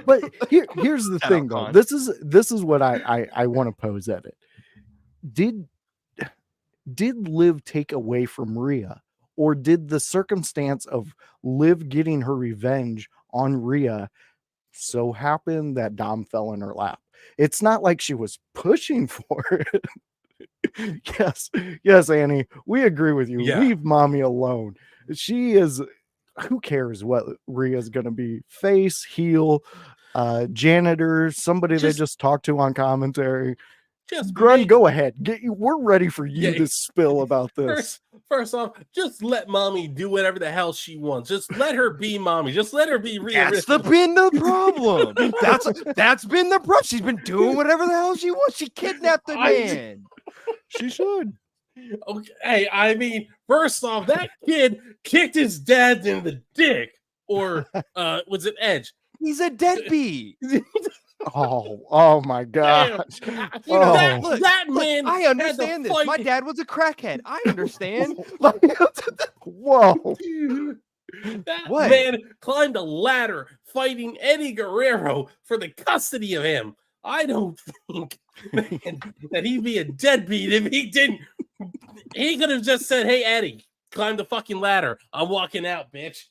Speaker 5: But here's the thing, though. This is what I want to pose at it. Did Liv take away from Rhea, or did the circumstance of Liv getting her revenge on Rhea so happen that Dom fell in her lap? It's not like she was pushing for it. Yes, Annie, we agree with you. Yeah. Leave Mommy alone. She is. Who cares what Rhea's going to be? Face, heel, janitor, somebody they just talked to on commentary. Grun, go ahead. We're ready for you to spill about this.
Speaker 3: First off, just let Mommy do whatever the hell she wants. Just let her be Mommy. Just let her be Rhea.
Speaker 7: That's been the problem. That's been the problem. She's been doing whatever the hell she wants. She kidnapped the man.
Speaker 5: She should.
Speaker 3: Okay, I mean, first off, that kid kicked his dad in the dick, or was it Edge?
Speaker 7: He's a deadbeat.
Speaker 5: Oh my God!
Speaker 3: That man.
Speaker 7: I understand this. My dad was a crackhead. I understand.
Speaker 5: Whoa!
Speaker 3: That man climbed a ladder fighting Eddie Guerrero for the custody of him. I don't think that he'd be a deadbeat if he didn't. He could have just said, "Hey, Eddie, climb the fucking ladder. I'm walking out, bitch."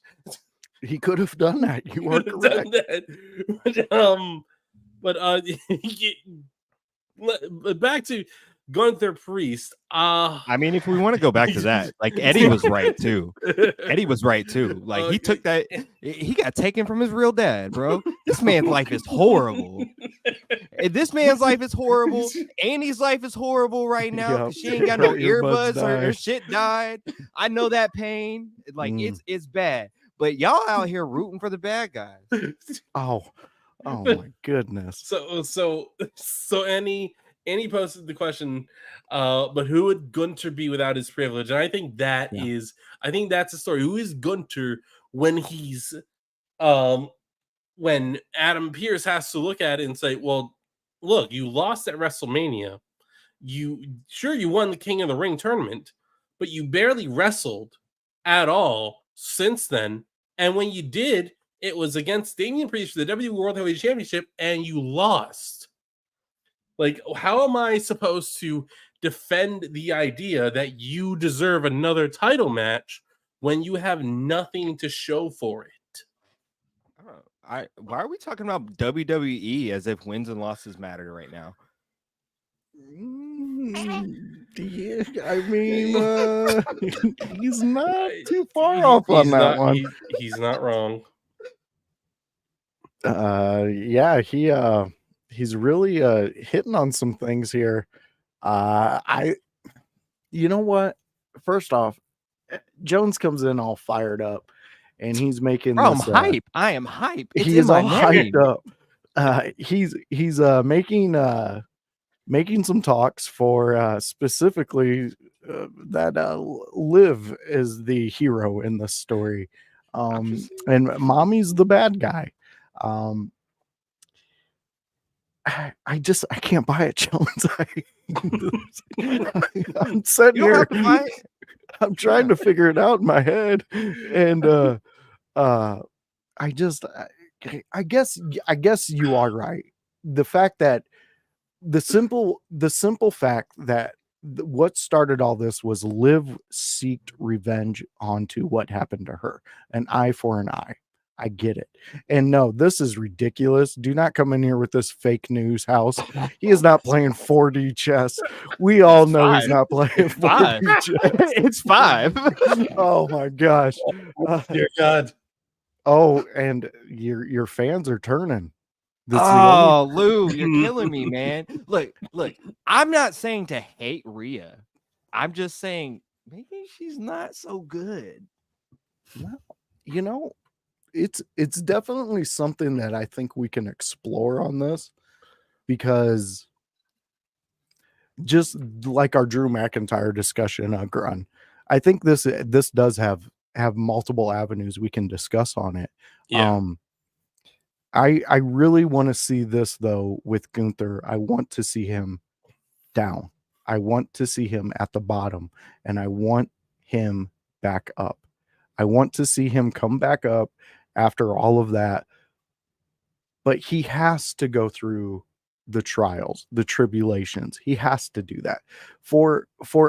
Speaker 5: He could have done that. You are correct.
Speaker 3: But back to Gunther Priest.
Speaker 7: I mean, if we want to go back to that, like Eddie was right too. Like he took that. He got taken from his real dad, bro. This man's life is horrible. This man's life is horrible. Annie's life is horrible right now because she ain't got no earbuds. Her shit died. I know that pain. Like it's bad. but y'all out here rooting for the bad guys.
Speaker 5: Oh my goodness.
Speaker 3: So any posted the question, but who would Gunter be without his privilege? And I think that is, I think that's the story. Who is Gunter when he's when Adam Pearce has to look at it and say, well, look, you lost at WrestleMania. You won the King of the Ring tournament, but you barely wrestled at all since then. And when you did, it was against Damian Priest for the WWE World Heavyweight Championship, and you lost. Like, how am I supposed to defend the idea that you deserve another title match when you have nothing to show for it?
Speaker 7: Why are we talking about WWE as if wins and losses matter right now?
Speaker 5: Yeah, I mean, he's not too far off on that one.
Speaker 3: He's not wrong.
Speaker 5: Yeah, he's really hitting on some things here. You know what? First off, Jones comes in all fired up, and he's making.
Speaker 7: Bro, I'm hype. I am hype.
Speaker 5: He is all hyped up. He's making some talks for specifically that Liv is the hero in this story, and Mommy's the bad guy. I can't buy it, Jones. I'm sitting here. I'm trying to figure it out in my head, and I guess you are right. The fact that the simple fact that what started all this was Liv seeked revenge onto what happened to her. An eye for an eye. I get it. And no, this is ridiculous. Do not come in here with this fake news house. He is not playing 4D chess. We all know he's not playing 4D chess.
Speaker 7: It's 5.
Speaker 5: Oh my gosh.
Speaker 3: Dear God.
Speaker 5: Oh, and your fans are turning.
Speaker 7: Lou, you're killing me, man. Look, I'm not saying to hate Rhea. I'm just saying maybe she's not so good.
Speaker 5: Well, you know, it's definitely something that I think we can explore on this, because just like our Drew McIntyre discussion on Grun, I think this does have multiple avenues we can discuss on it.
Speaker 3: Yeah.
Speaker 5: I really want to see this though with Gunther. I want to see him down. I want to see him at the bottom, and I want him back up. I want to see him come back up after all of that. But he has to go through the trials, the tribulations. He has to do that for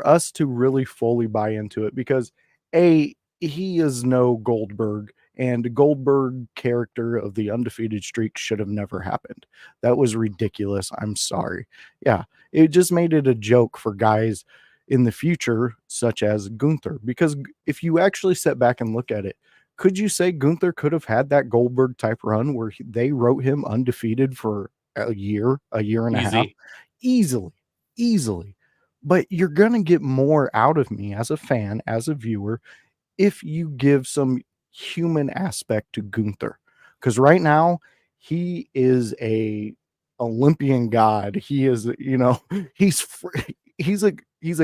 Speaker 5: us to really fully buy into it, because he is no Goldberg, and Goldberg character of the undefeated streak should have never happened. That was ridiculous. I'm sorry. Yeah, it just made it a joke for guys in the future, such as Gunther, because if you actually sit back and look at it, could you say Gunther could have had that Goldberg type run where they wrote him undefeated for a year and a half? Easily. But you're going to get more out of me as a fan, as a viewer, if you give some human aspect to Gunther. Because right now, he is a Olympian god. He is, he's a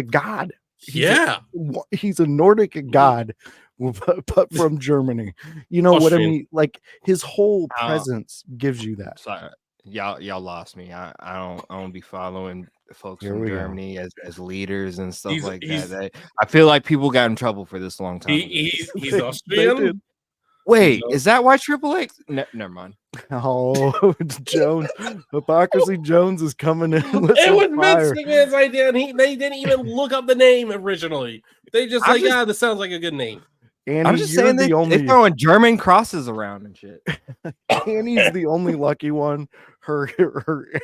Speaker 5: god. He's a Nordic god, but from Germany. You know what I mean? Like, his whole presence gives you that.
Speaker 7: Sorry. Y'all lost me. I don't be following folks from Germany as leaders and stuff like that. I feel like people got in trouble for this a long time.
Speaker 3: He's Austrian.
Speaker 7: Wait, is that why Triple X? Never mind.
Speaker 5: Oh, Jones, Hypocrisy Jones is coming in.
Speaker 3: It was Vince McMahon's idea, and they didn't even look up the name originally. They just this sounds like a good name.
Speaker 5: Annie,
Speaker 7: I'm just saying they're throwing German crosses around and shit.
Speaker 5: Annie's the only lucky one. Her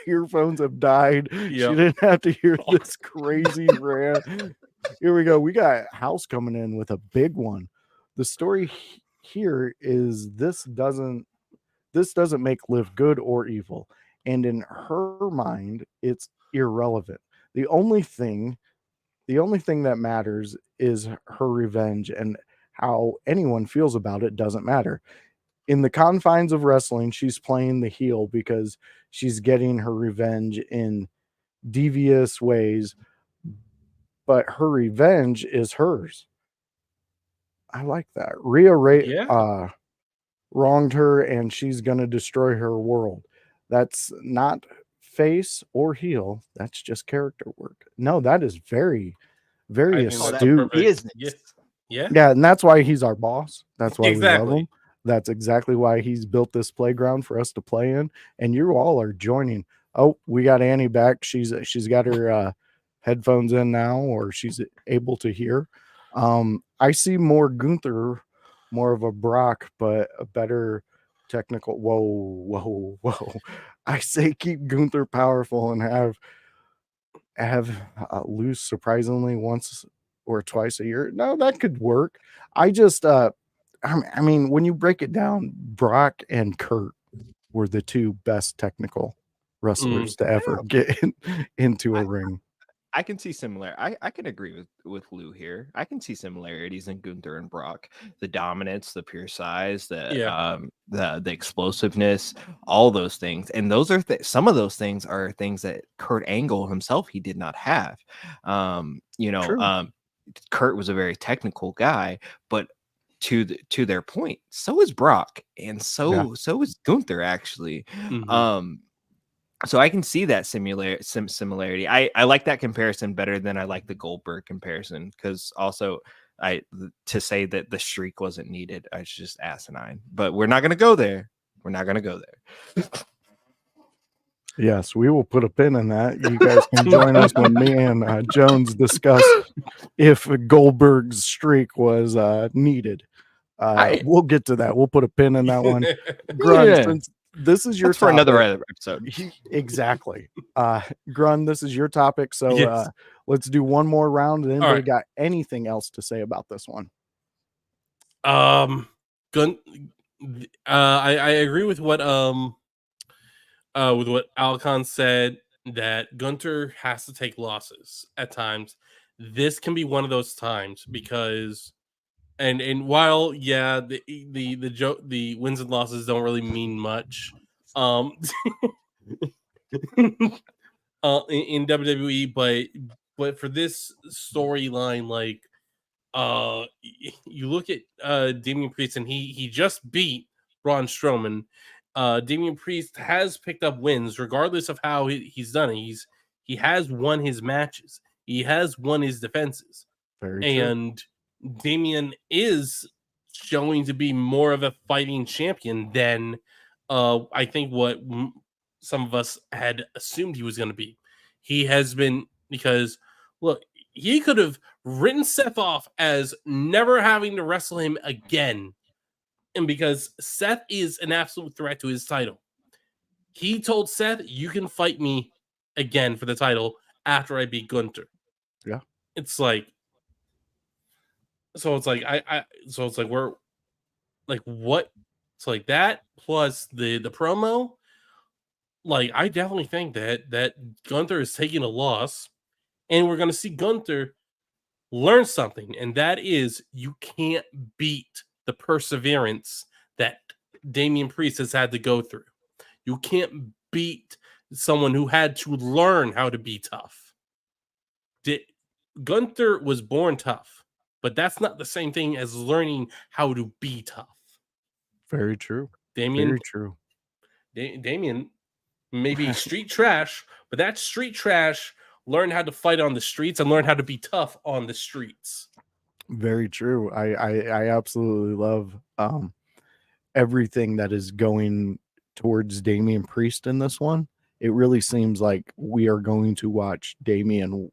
Speaker 5: earphones have died. Yep. She didn't have to hear this crazy rant. Here we go. We got House coming in with a big one. The story here is this doesn't make Liv good or evil, and in her mind, it's irrelevant. The only thing that matters is her revenge and how anyone feels about it doesn't matter. In the confines of wrestling, she's playing the heel because she's getting her revenge in devious ways, but her revenge is hers. I like that. Wronged her, and she's going to destroy her world. That's not face or heel. That's just character work. No, that is very, very astute. Yeah, and that's why he's our boss. That's why we love him. That's exactly why he's built this playground for us to play in. And you all are joining. Oh, we got Annie back. She's got her headphones in now, or she's able to hear. I see more Gunther, more of a Brock, but a better technical. Whoa. I say keep Gunther powerful and have lose surprisingly once or twice a year. No, that could work. I just I mean, when you break it down, Brock and Kurt were the two best technical wrestlers to ever get into a ring.
Speaker 7: I can see similar. I can agree with Lou here. I can see similarities in Gunther and Brock. The dominance, the pure size, the explosiveness, all those things. And those are some of those things are things that Kurt Angle himself he did not have. Kurt was a very technical guy, but to their point, so is Brock, and so is Gunther actually. So I can see that similarity. I like that comparison better than I like the Goldberg comparison, because also to say that the streak wasn't needed, I was just asinine. But we're not going to go there. We're not going to go there.
Speaker 5: Yes, we will put a pin in that. You guys can join us when me and Jones discuss if Goldberg's streak was needed. We'll get to that. We'll put a pin in that one. Grun, since this is your
Speaker 7: for another episode.
Speaker 5: Exactly. Grun, this is your topic. So let's do one more round. And anybody got anything else to say about this one?
Speaker 3: I agree with what Alcon said, that Gunther has to take losses at times. This can be one of those times because and while the wins and losses don't really mean much in WWE, but for this storyline, like you look at Damian Priest, and he just beat Braun Strowman. Damian Priest has picked up wins regardless of how he's done it. He has won his matches. He has won his defenses. And Damian is showing to be more of a fighting champion than I think what some of us had assumed he was going to be. He has been, because look, he could have written Seth off as never having to wrestle him again. And because Seth is an absolute threat to his title, he told Seth, you can fight me again for the title after I beat Gunther.
Speaker 5: Yeah.
Speaker 3: It's like, so it's like, so it's like, we're like, what? It's like that plus the promo. Like, I definitely think that Gunther is taking a loss, and we're going to see Gunther learn something. And that is, you can't beat the perseverance that Damian Priest has had to go through. You can't beat someone who had to learn how to be tough. Gunther was born tough, but that's not the same thing as learning how to be tough.
Speaker 5: Very true.
Speaker 3: Damian,
Speaker 5: very true.
Speaker 3: Damian may be street trash, but that street trash learned how to fight on the streets and learn how to be tough on the streets.
Speaker 5: Very true. I absolutely love everything that is going towards Damian Priest in this one. It really seems like we are going to watch Damian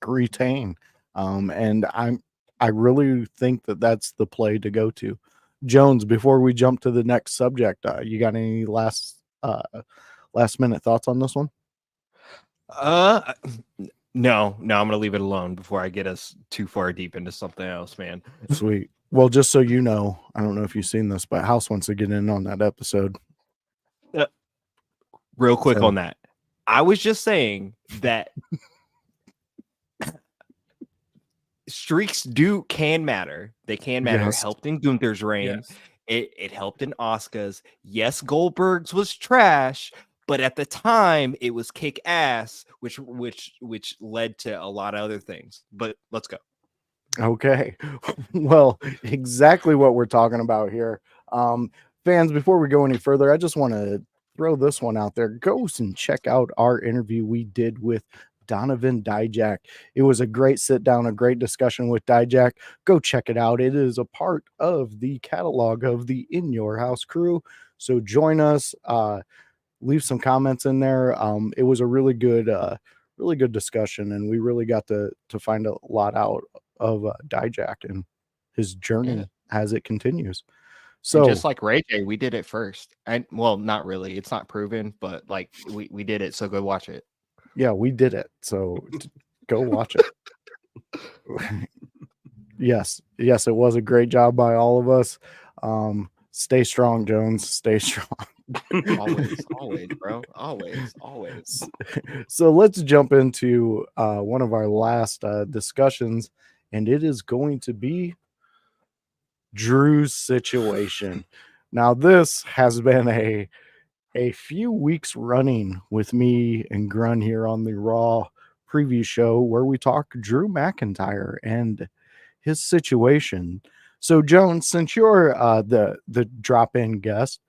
Speaker 5: retain. And I really think that that's the play to go to. Jones, before we jump to the next subject, you got any last minute thoughts on this one?
Speaker 7: No, I'm gonna leave it alone before I get us too far deep into something else, man.
Speaker 5: Sweet. Well, just so you know, I don't know if you've seen this, but House wants to get in on that episode.
Speaker 7: Real quick on that. I was just saying that streaks can matter. They can matter.
Speaker 5: Yes.
Speaker 7: It helped in Gunther's reign.
Speaker 3: Yes.
Speaker 7: It helped in Asuka's. Yes, Goldberg's was trash, but at the time it was kick ass, which led to a lot of other things. But let's go.
Speaker 5: Okay. Well, exactly what we're talking about here. Fans, before we go any further, I just want to throw this one out there. Go and check out our interview we did with Donovan Dijak. It was a great sit down, a great discussion with Dijak. Go check it out. It is a part of the catalog of the In Your House crew. So join us. Leave some comments in there. It was a really good discussion, and we really got to find a lot out of Dijak and his journey as it continues. So
Speaker 7: and just like Ray J, we did it first. And well, not really. It's not proven, but like we did it. So go watch it.
Speaker 5: Yeah, we did it. So go watch it. Yes, it was a great job by all of us. Stay strong, Jones. Stay strong.
Speaker 7: always, bro. Always.
Speaker 5: So let's jump into one of our last discussions, and it is going to be Drew's situation. Now, this has been a few weeks running with me and Grun here on the Raw preview show where we talk Drew McIntyre and his situation. So, Jones, since you're the drop-in guest,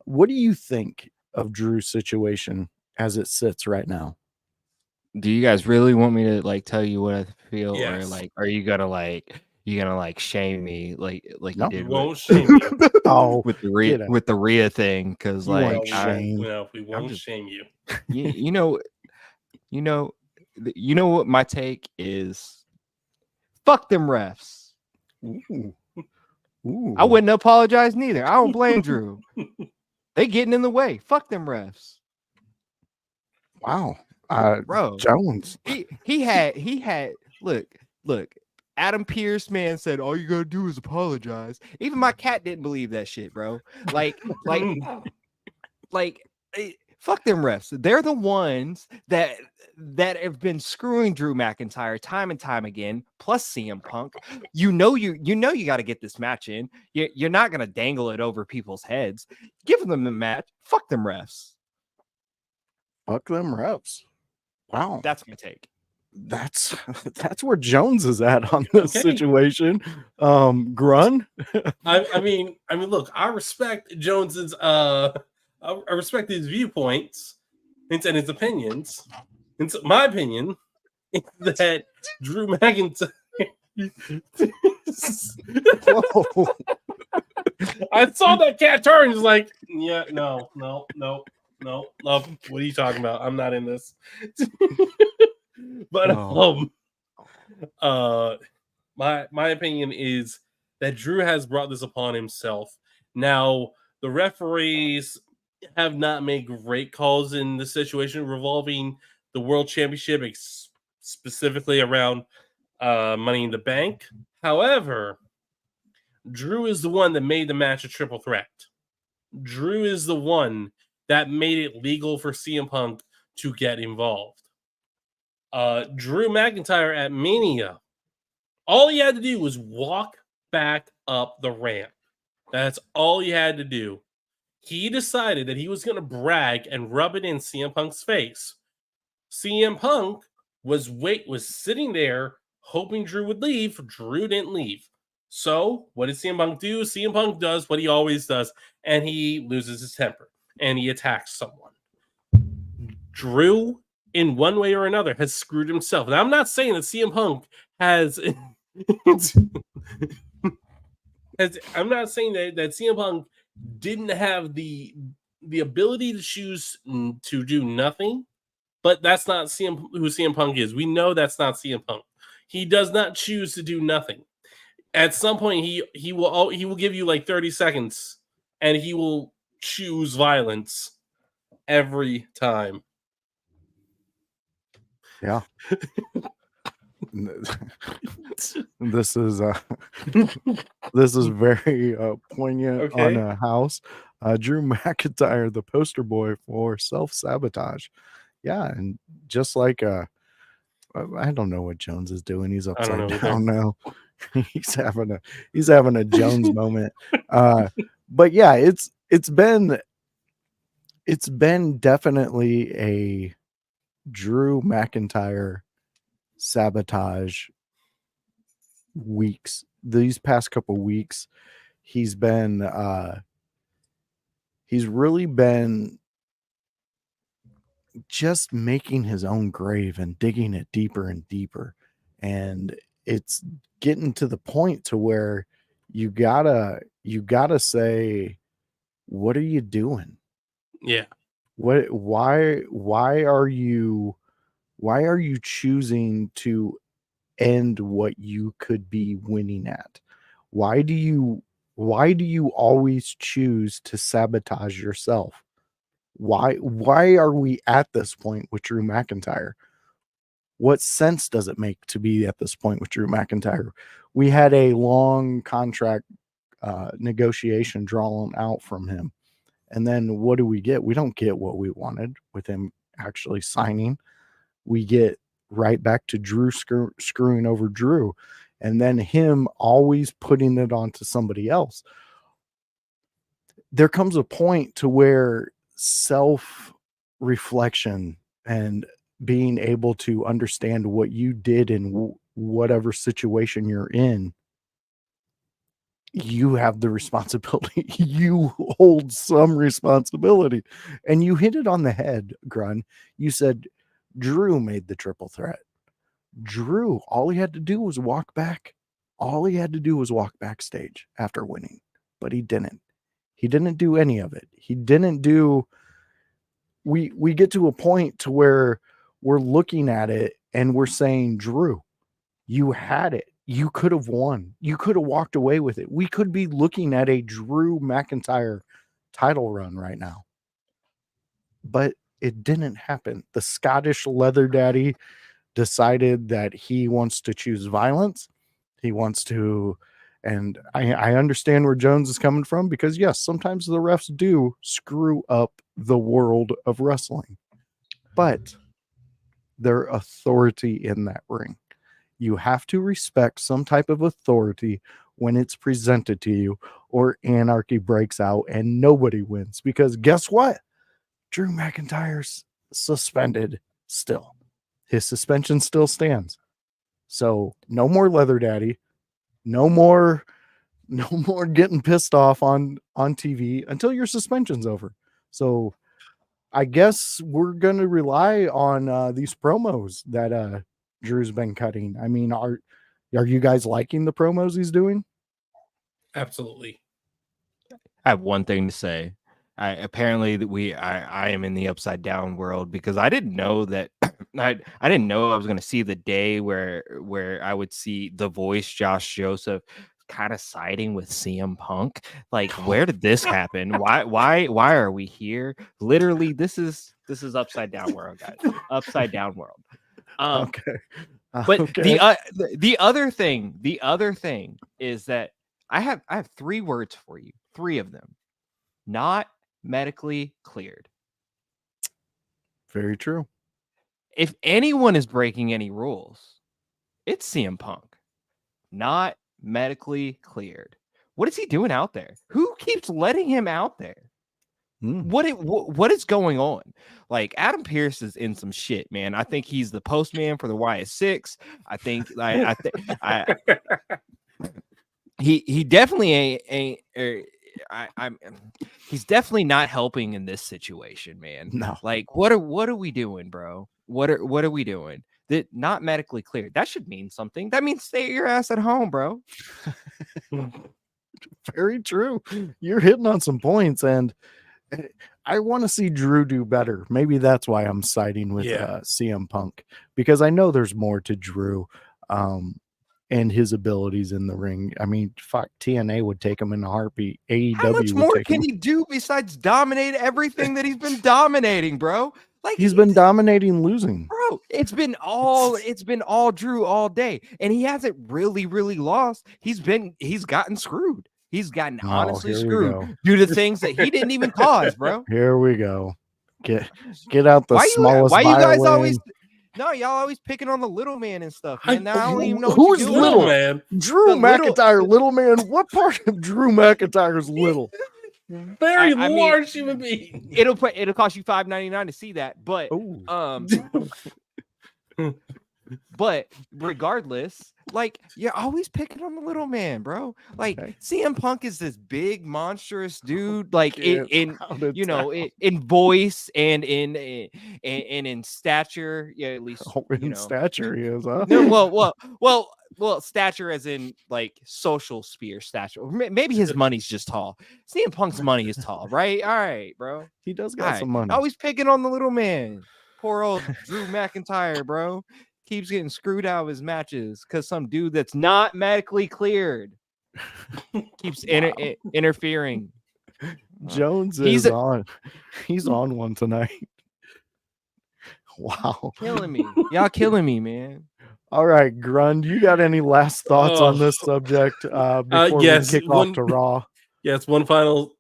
Speaker 5: what do you think of Drew's situation as it sits right now?
Speaker 7: Do you guys really want me to like tell you what I feel,
Speaker 3: Yes.
Speaker 7: or like, are you gonna like shame me like
Speaker 5: No.
Speaker 7: you did
Speaker 3: We won't shame you.
Speaker 5: Oh,
Speaker 7: with the Rhea thing? Because
Speaker 5: You
Speaker 7: like
Speaker 5: weren't shamed.
Speaker 3: We won't shame you.
Speaker 7: you know what my take is? Fuck them refs.
Speaker 5: Ooh.
Speaker 7: I wouldn't apologize neither. I don't blame Drew. They getting in the way. Fuck them refs.
Speaker 5: Wow.
Speaker 7: Bro,
Speaker 5: Jones.
Speaker 7: He had look. Adam Pearce, man, said all you gotta do is apologize. Even my cat didn't believe that shit, bro. Like, fuck them refs. They're the ones that have been screwing Drew McIntyre time and time again. Plus CM Punk. You got to get this match in. You're not gonna dangle it over people's heads. Give them the match. Fuck them refs.
Speaker 5: Fuck them refs. Wow.
Speaker 7: That's my take.
Speaker 5: That's where Jones is at on this situation. Grun.
Speaker 3: I mean, look, I respect Jones's I respect his viewpoints and his opinions. And so my opinion is that Drew McIntyre.
Speaker 5: Whoa.
Speaker 3: I saw that cat turn. He's like, yeah, no. Love, what are you talking about? I'm not in this. But my opinion is that Drew has brought this upon himself. Now, the referees have not made great calls in the situation revolving the World Championship, specifically around Money in the Bank. However, Drew is the one that made the match a triple threat. Drew is the one that made it legal for CM Punk to get involved. Drew McIntyre at Mania, all he had to do was walk back up the ramp. That's all he had to do. He decided that he was going to brag and rub it in CM Punk's face. CM Punk was sitting there hoping Drew would leave. Drew didn't leave. So what did CM Punk do? CM Punk does what he always does, and he loses his temper, and he attacks someone. Drew, in one way or another, has screwed himself. And I'm not saying that CM Punk has... I'm not saying that CM Punk didn't have the ability to choose to do nothing, but that's not who CM Punk is. We know that's not CM Punk. He does not choose to do nothing. At some point, he will give you like 30 seconds, and he will choose violence every time.
Speaker 5: Yeah. This is very poignant on a house. Drew McIntyre, the poster boy for self-sabotage. Yeah, and just like I don't know what Jones is doing. He's
Speaker 3: I don't
Speaker 5: upside
Speaker 3: know
Speaker 5: down now. he's having a Jones moment. But yeah, it's been definitely a Drew McIntyre sabotage weeks. These past couple weeks, he's really been just making his own grave and digging it deeper and deeper. And it's getting to the point to where you gotta say, what are you doing?
Speaker 3: Yeah.
Speaker 5: Why are you choosing to end what you could be winning at? Why do you always choose to sabotage yourself? Why are we at this point with Drew McIntyre? What sense does it make to be at this point with Drew McIntyre? We had a long contract negotiation drawn out from him. And then what do we get? We don't get what we wanted with him actually signing. We get right back to Drew screwing over Drew, and then him always putting it onto somebody else. There comes a point to where self-reflection and being able to understand what you did in whatever situation you're in, you have the responsibility. You hold some responsibility. And you hit it on the head, Grun. You said Drew made the triple threat. Drew, all he had to do was walk back. All he had to do was walk backstage after winning, but he didn't. He didn't do any of it. He didn't do. We get to a point to where we're looking at it and we're saying, Drew, you had it. You could have won. You could have walked away with it. We could be looking at a Drew McIntyre title run right now. But it didn't happen. The Scottish leather daddy decided that he wants to choose violence. He wants to, and I understand where Jones is coming from, because yes, sometimes the refs do screw up the world of wrestling, but their authority in that ring. You have to respect some type of authority when it's presented to you, or anarchy breaks out and nobody wins. Because guess what? Drew McIntyre's suspended still. His suspension still stands. So no more leather daddy. No more getting pissed off on TV until your suspension's over. So I guess we're going to rely on these promos that Drew's been cutting. I mean, are you guys liking the promos he's doing?
Speaker 3: Absolutely.
Speaker 7: I have one thing to say. I am in the upside down world, because I didn't know that I didn't know I was going to see the day where I would see the Voice Josh Joseph kind of siding with CM Punk. Like, where did this happen? Why are we here? Literally, this is upside down world, guys. Upside down world.
Speaker 5: Okay.
Speaker 7: But
Speaker 5: okay.
Speaker 7: the other thing is that I have 3 words for you. 3 of them. Not medically cleared.
Speaker 5: Very true.
Speaker 7: If anyone is breaking any rules, it's CM Punk. Not medically cleared. What is he doing out there? Who keeps letting him out there? What is going on? Like, Adam Pearce is in some shit, man. I think he's the postman for the YS6. I think he definitely ain't he's definitely not helping in this situation, man.
Speaker 5: No.
Speaker 7: Like, what are we doing, bro? What are we doing? That not medically cleared. That should mean something. That means stay your ass at home, bro.
Speaker 5: Very true. You're hitting on some points, and I want to see Drew do better. Maybe that's why I'm siding with CM Punk, because I know there's more to Drew and his abilities in the ring. I mean, fuck, TNA would take him in a heartbeat. AEW
Speaker 7: How much
Speaker 5: would
Speaker 7: more
Speaker 5: take
Speaker 7: can
Speaker 5: him.
Speaker 7: he do besides dominate everything that he's been dominating, bro? Like,
Speaker 5: he's been dominating losing.
Speaker 7: Bro, it's been all Drew all day, and he hasn't really lost. He's gotten screwed. He's gotten honestly screwed due to things that he didn't even cause, bro.
Speaker 5: Here we go. Get out the smallest
Speaker 7: why you guys
Speaker 5: violin.
Speaker 7: No, y'all always picking on the little man and stuff, man. Now I don't even know
Speaker 5: who's
Speaker 7: what you're doing.
Speaker 5: little
Speaker 3: man?
Speaker 5: Drew McIntyre, little man. What part of Drew McIntyre is little?
Speaker 3: Very large human being.
Speaker 7: It'll cost you $5.99 to see that, but but regardless, like you're always picking on the little man, bro. Like CM Punk is this big monstrous dude, like in voice and in stature, yeah, at least
Speaker 5: stature he is, huh?
Speaker 7: No, well, stature as in like social sphere stature. Maybe his money's just tall. CM Punk's money is tall, right? All right, bro.
Speaker 5: He does got some money.
Speaker 7: Always picking on the little man. Poor old Drew McIntyre, bro. Keeps getting screwed out of his matches because some dude that's not medically cleared keeps interfering.
Speaker 5: Jones is on. He's on one tonight. Wow.
Speaker 7: Killing me. Y'all killing me, man.
Speaker 5: All right, Grun, you got any last thoughts on this subject before we kick off to Raw?
Speaker 3: Yes, one final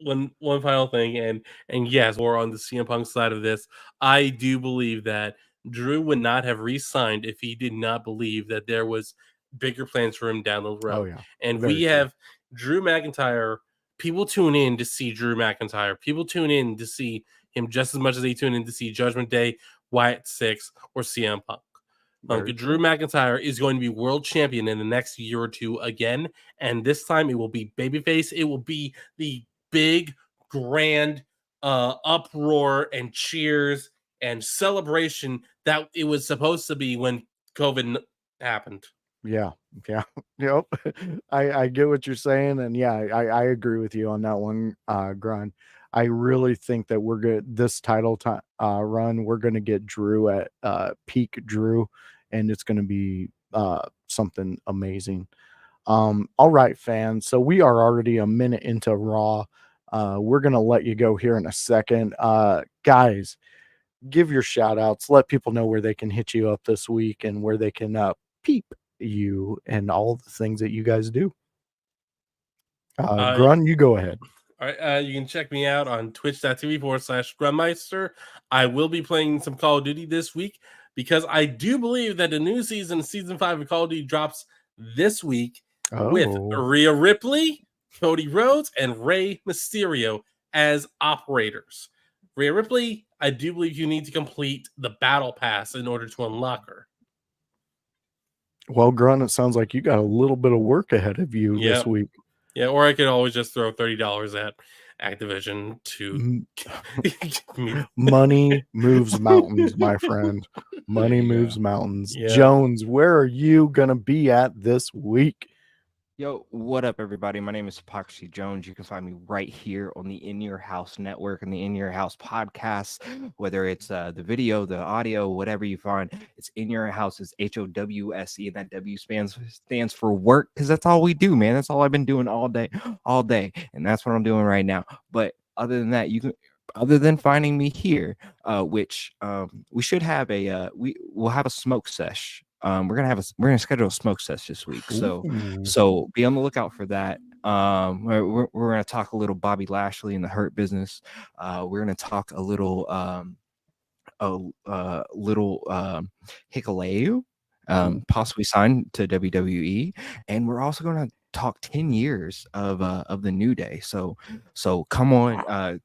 Speaker 3: thing, and yes, we're on the CM Punk side of this. I do believe that Drew would not have re-signed if he did not believe that there was bigger plans for him down the road.
Speaker 5: Oh, yeah.
Speaker 3: And we have Drew McIntyre. People tune in to see Drew McIntyre. People tune in to see him just as much as they tune in to see Judgment Day, Wyatt Six, or CM Punk. Drew McIntyre is going to be world champion in the next year or two again, and this time it will be babyface. It will be the big, grand uproar and cheers and celebration that it was supposed to be when COVID happened.
Speaker 5: Yeah. Yep. I get what you're saying, and yeah, I agree with you on that one, Grun. I really think that we're good this title run. We're going to get Drew at peak Drew, and it's going to be something amazing. All right, fans. So we are already a minute into Raw. We're going to let you go here in a second. Guys, give your shout outs. Let people know where they can hit you up this week and where they can peep you and all the things that you guys do. Grun, you go ahead.
Speaker 3: All right, you can check me out on twitch.tv/Grunmeister. I will be playing some Call of Duty this week because I do believe that the new season 5 of Call of Duty drops this week with Rhea Ripley, Cody Rhodes, and Rey Mysterio as operators. Rhea Ripley, I do believe you need to complete the battle pass in order to unlock her.
Speaker 5: Well, Grun, it sounds like you got a little bit of work ahead of you this week.
Speaker 3: Yeah, or I could always just throw $30 at Activision to
Speaker 5: money moves mountains, my friend. Money moves mountains. Yeah. Jones, where are you gonna be at this week?
Speaker 7: Yo, what up, everybody? My name is Hypocrisy Jones. You can find me right here on the In Your House Network and the In Your House podcast, whether it's the video, the audio, whatever you find. It's In Your House is HOWSE, and that W stands for work, because that's all we do, man. That's all I've been doing all day, and that's what I'm doing right now. But other than that, you can. Other than finding me here, which we should have we'll have a smoke sesh. We're gonna schedule a smoke sesh this week, so be on the lookout for that. We're gonna talk a little Bobby Lashley and the Hurt Business. We're gonna talk a little Hikuleo, possibly signed to WWE, and we're also gonna talk 10 years of the New Day. So come on,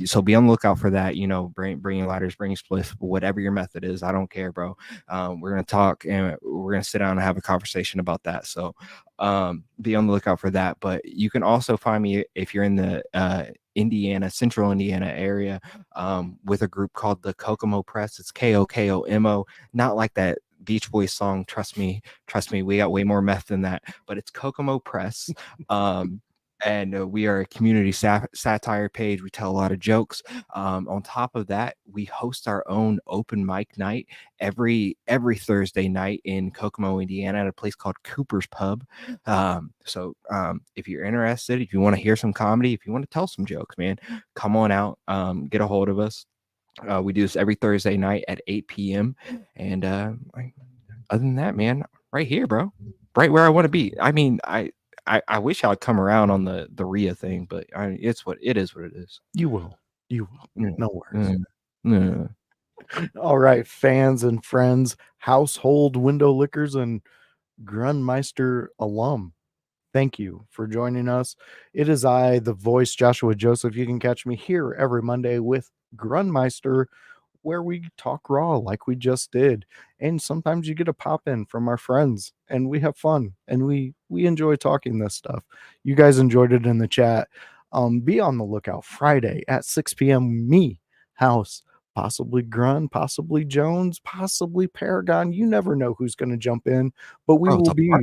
Speaker 7: so be on the lookout for that. Bring ladders, bring spliff, whatever your method is. I don't care, bro. We're gonna talk and we're gonna sit down and have a conversation about that. So be on the lookout for that. But you can also find me if you're in the central Indiana area, with a group called the Kokomo Press. It's KOKOMO, not like that Beach Boys song. Trust me, we got way more meth than that, but it's Kokomo Press. And we are a community satire page. We tell a lot of jokes. On top of that, we host our own open mic night every Thursday night in Kokomo, Indiana, at a place called Cooper's Pub. So if you're interested, if you want to hear some comedy, if you want to tell some jokes, man, come on out. Get a hold of us. We do this every Thursday night at 8 p.m. And other than that, man, right here, bro, right where I want to be. I mean, I wish I'd come around on the Rhea thing, but it's what it is. What it is.
Speaker 5: You will. No worries. All right, fans and friends, household window lickers, and Grunmeister alum. Thank you for joining us. It is I, the voice, Joshua Joseph. You can catch me here every Monday with Grunmeister, where we talk raw like we just did. And sometimes you get a pop in from our friends and we have fun and we enjoy talking this stuff. You guys enjoyed it in the chat. Be on the lookout Friday at 6 p.m. Me, House, possibly Grun, possibly Jones, possibly Paragon. You never know who's going to jump in, but we will be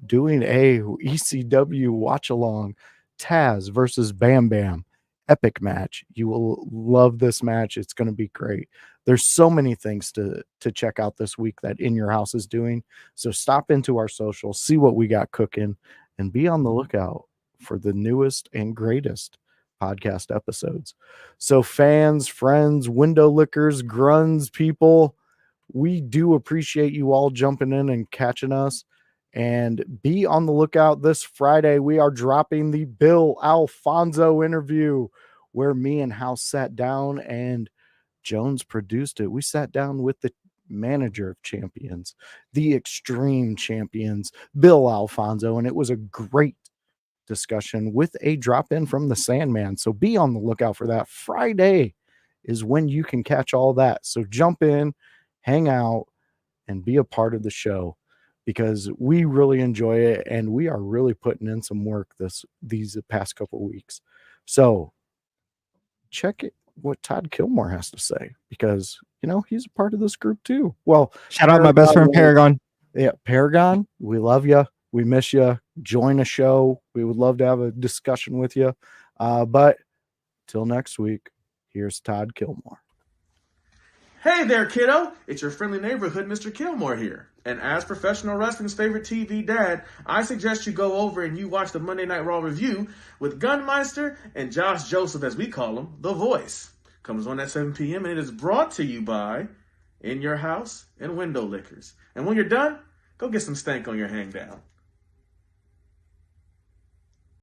Speaker 5: doing a ECW watch along, Taz versus Bam Bam. Epic match. You will love this match. It's going to be great. There's so many things to check out this week that In Your House is doing. So stop into our social, see what we got cooking, and be on the lookout for the newest and greatest podcast episodes. So fans, friends, window lickers, gruns, people, we do appreciate you all jumping in and catching us. And be on the lookout this Friday. We are dropping the Bill Alfonso interview where me and House sat down and Jones produced it. We sat down with the manager of champions, the Extreme Champions, Bill Alfonso, and it was a great discussion with a drop in from the Sandman. So be on the lookout for that. Friday is when you can catch all that. So jump in, hang out, and be a part of the show, because we really enjoy it and we are really putting in some work these past couple weeks. So check it what Todd Kilmore has to say, because he's a part of this group too. Well,
Speaker 7: shout out my best friend Paragon.
Speaker 5: Yeah, Paragon, we love you. We miss you. Join a show. We would love to have a discussion with you. But till next week, here's Todd Kilmore.
Speaker 8: Hey there, kiddo. It's your friendly neighborhood, Mr. Kilmore here. And as professional wrestling's favorite TV dad, I suggest you go over and you watch the Monday Night Raw review with Gunmeister and Josh Joseph, as we call him, The Voice. Comes on at 7 p.m. and it is brought to you by In Your House and Window Lickers. And when you're done, go get some stank on your hang down.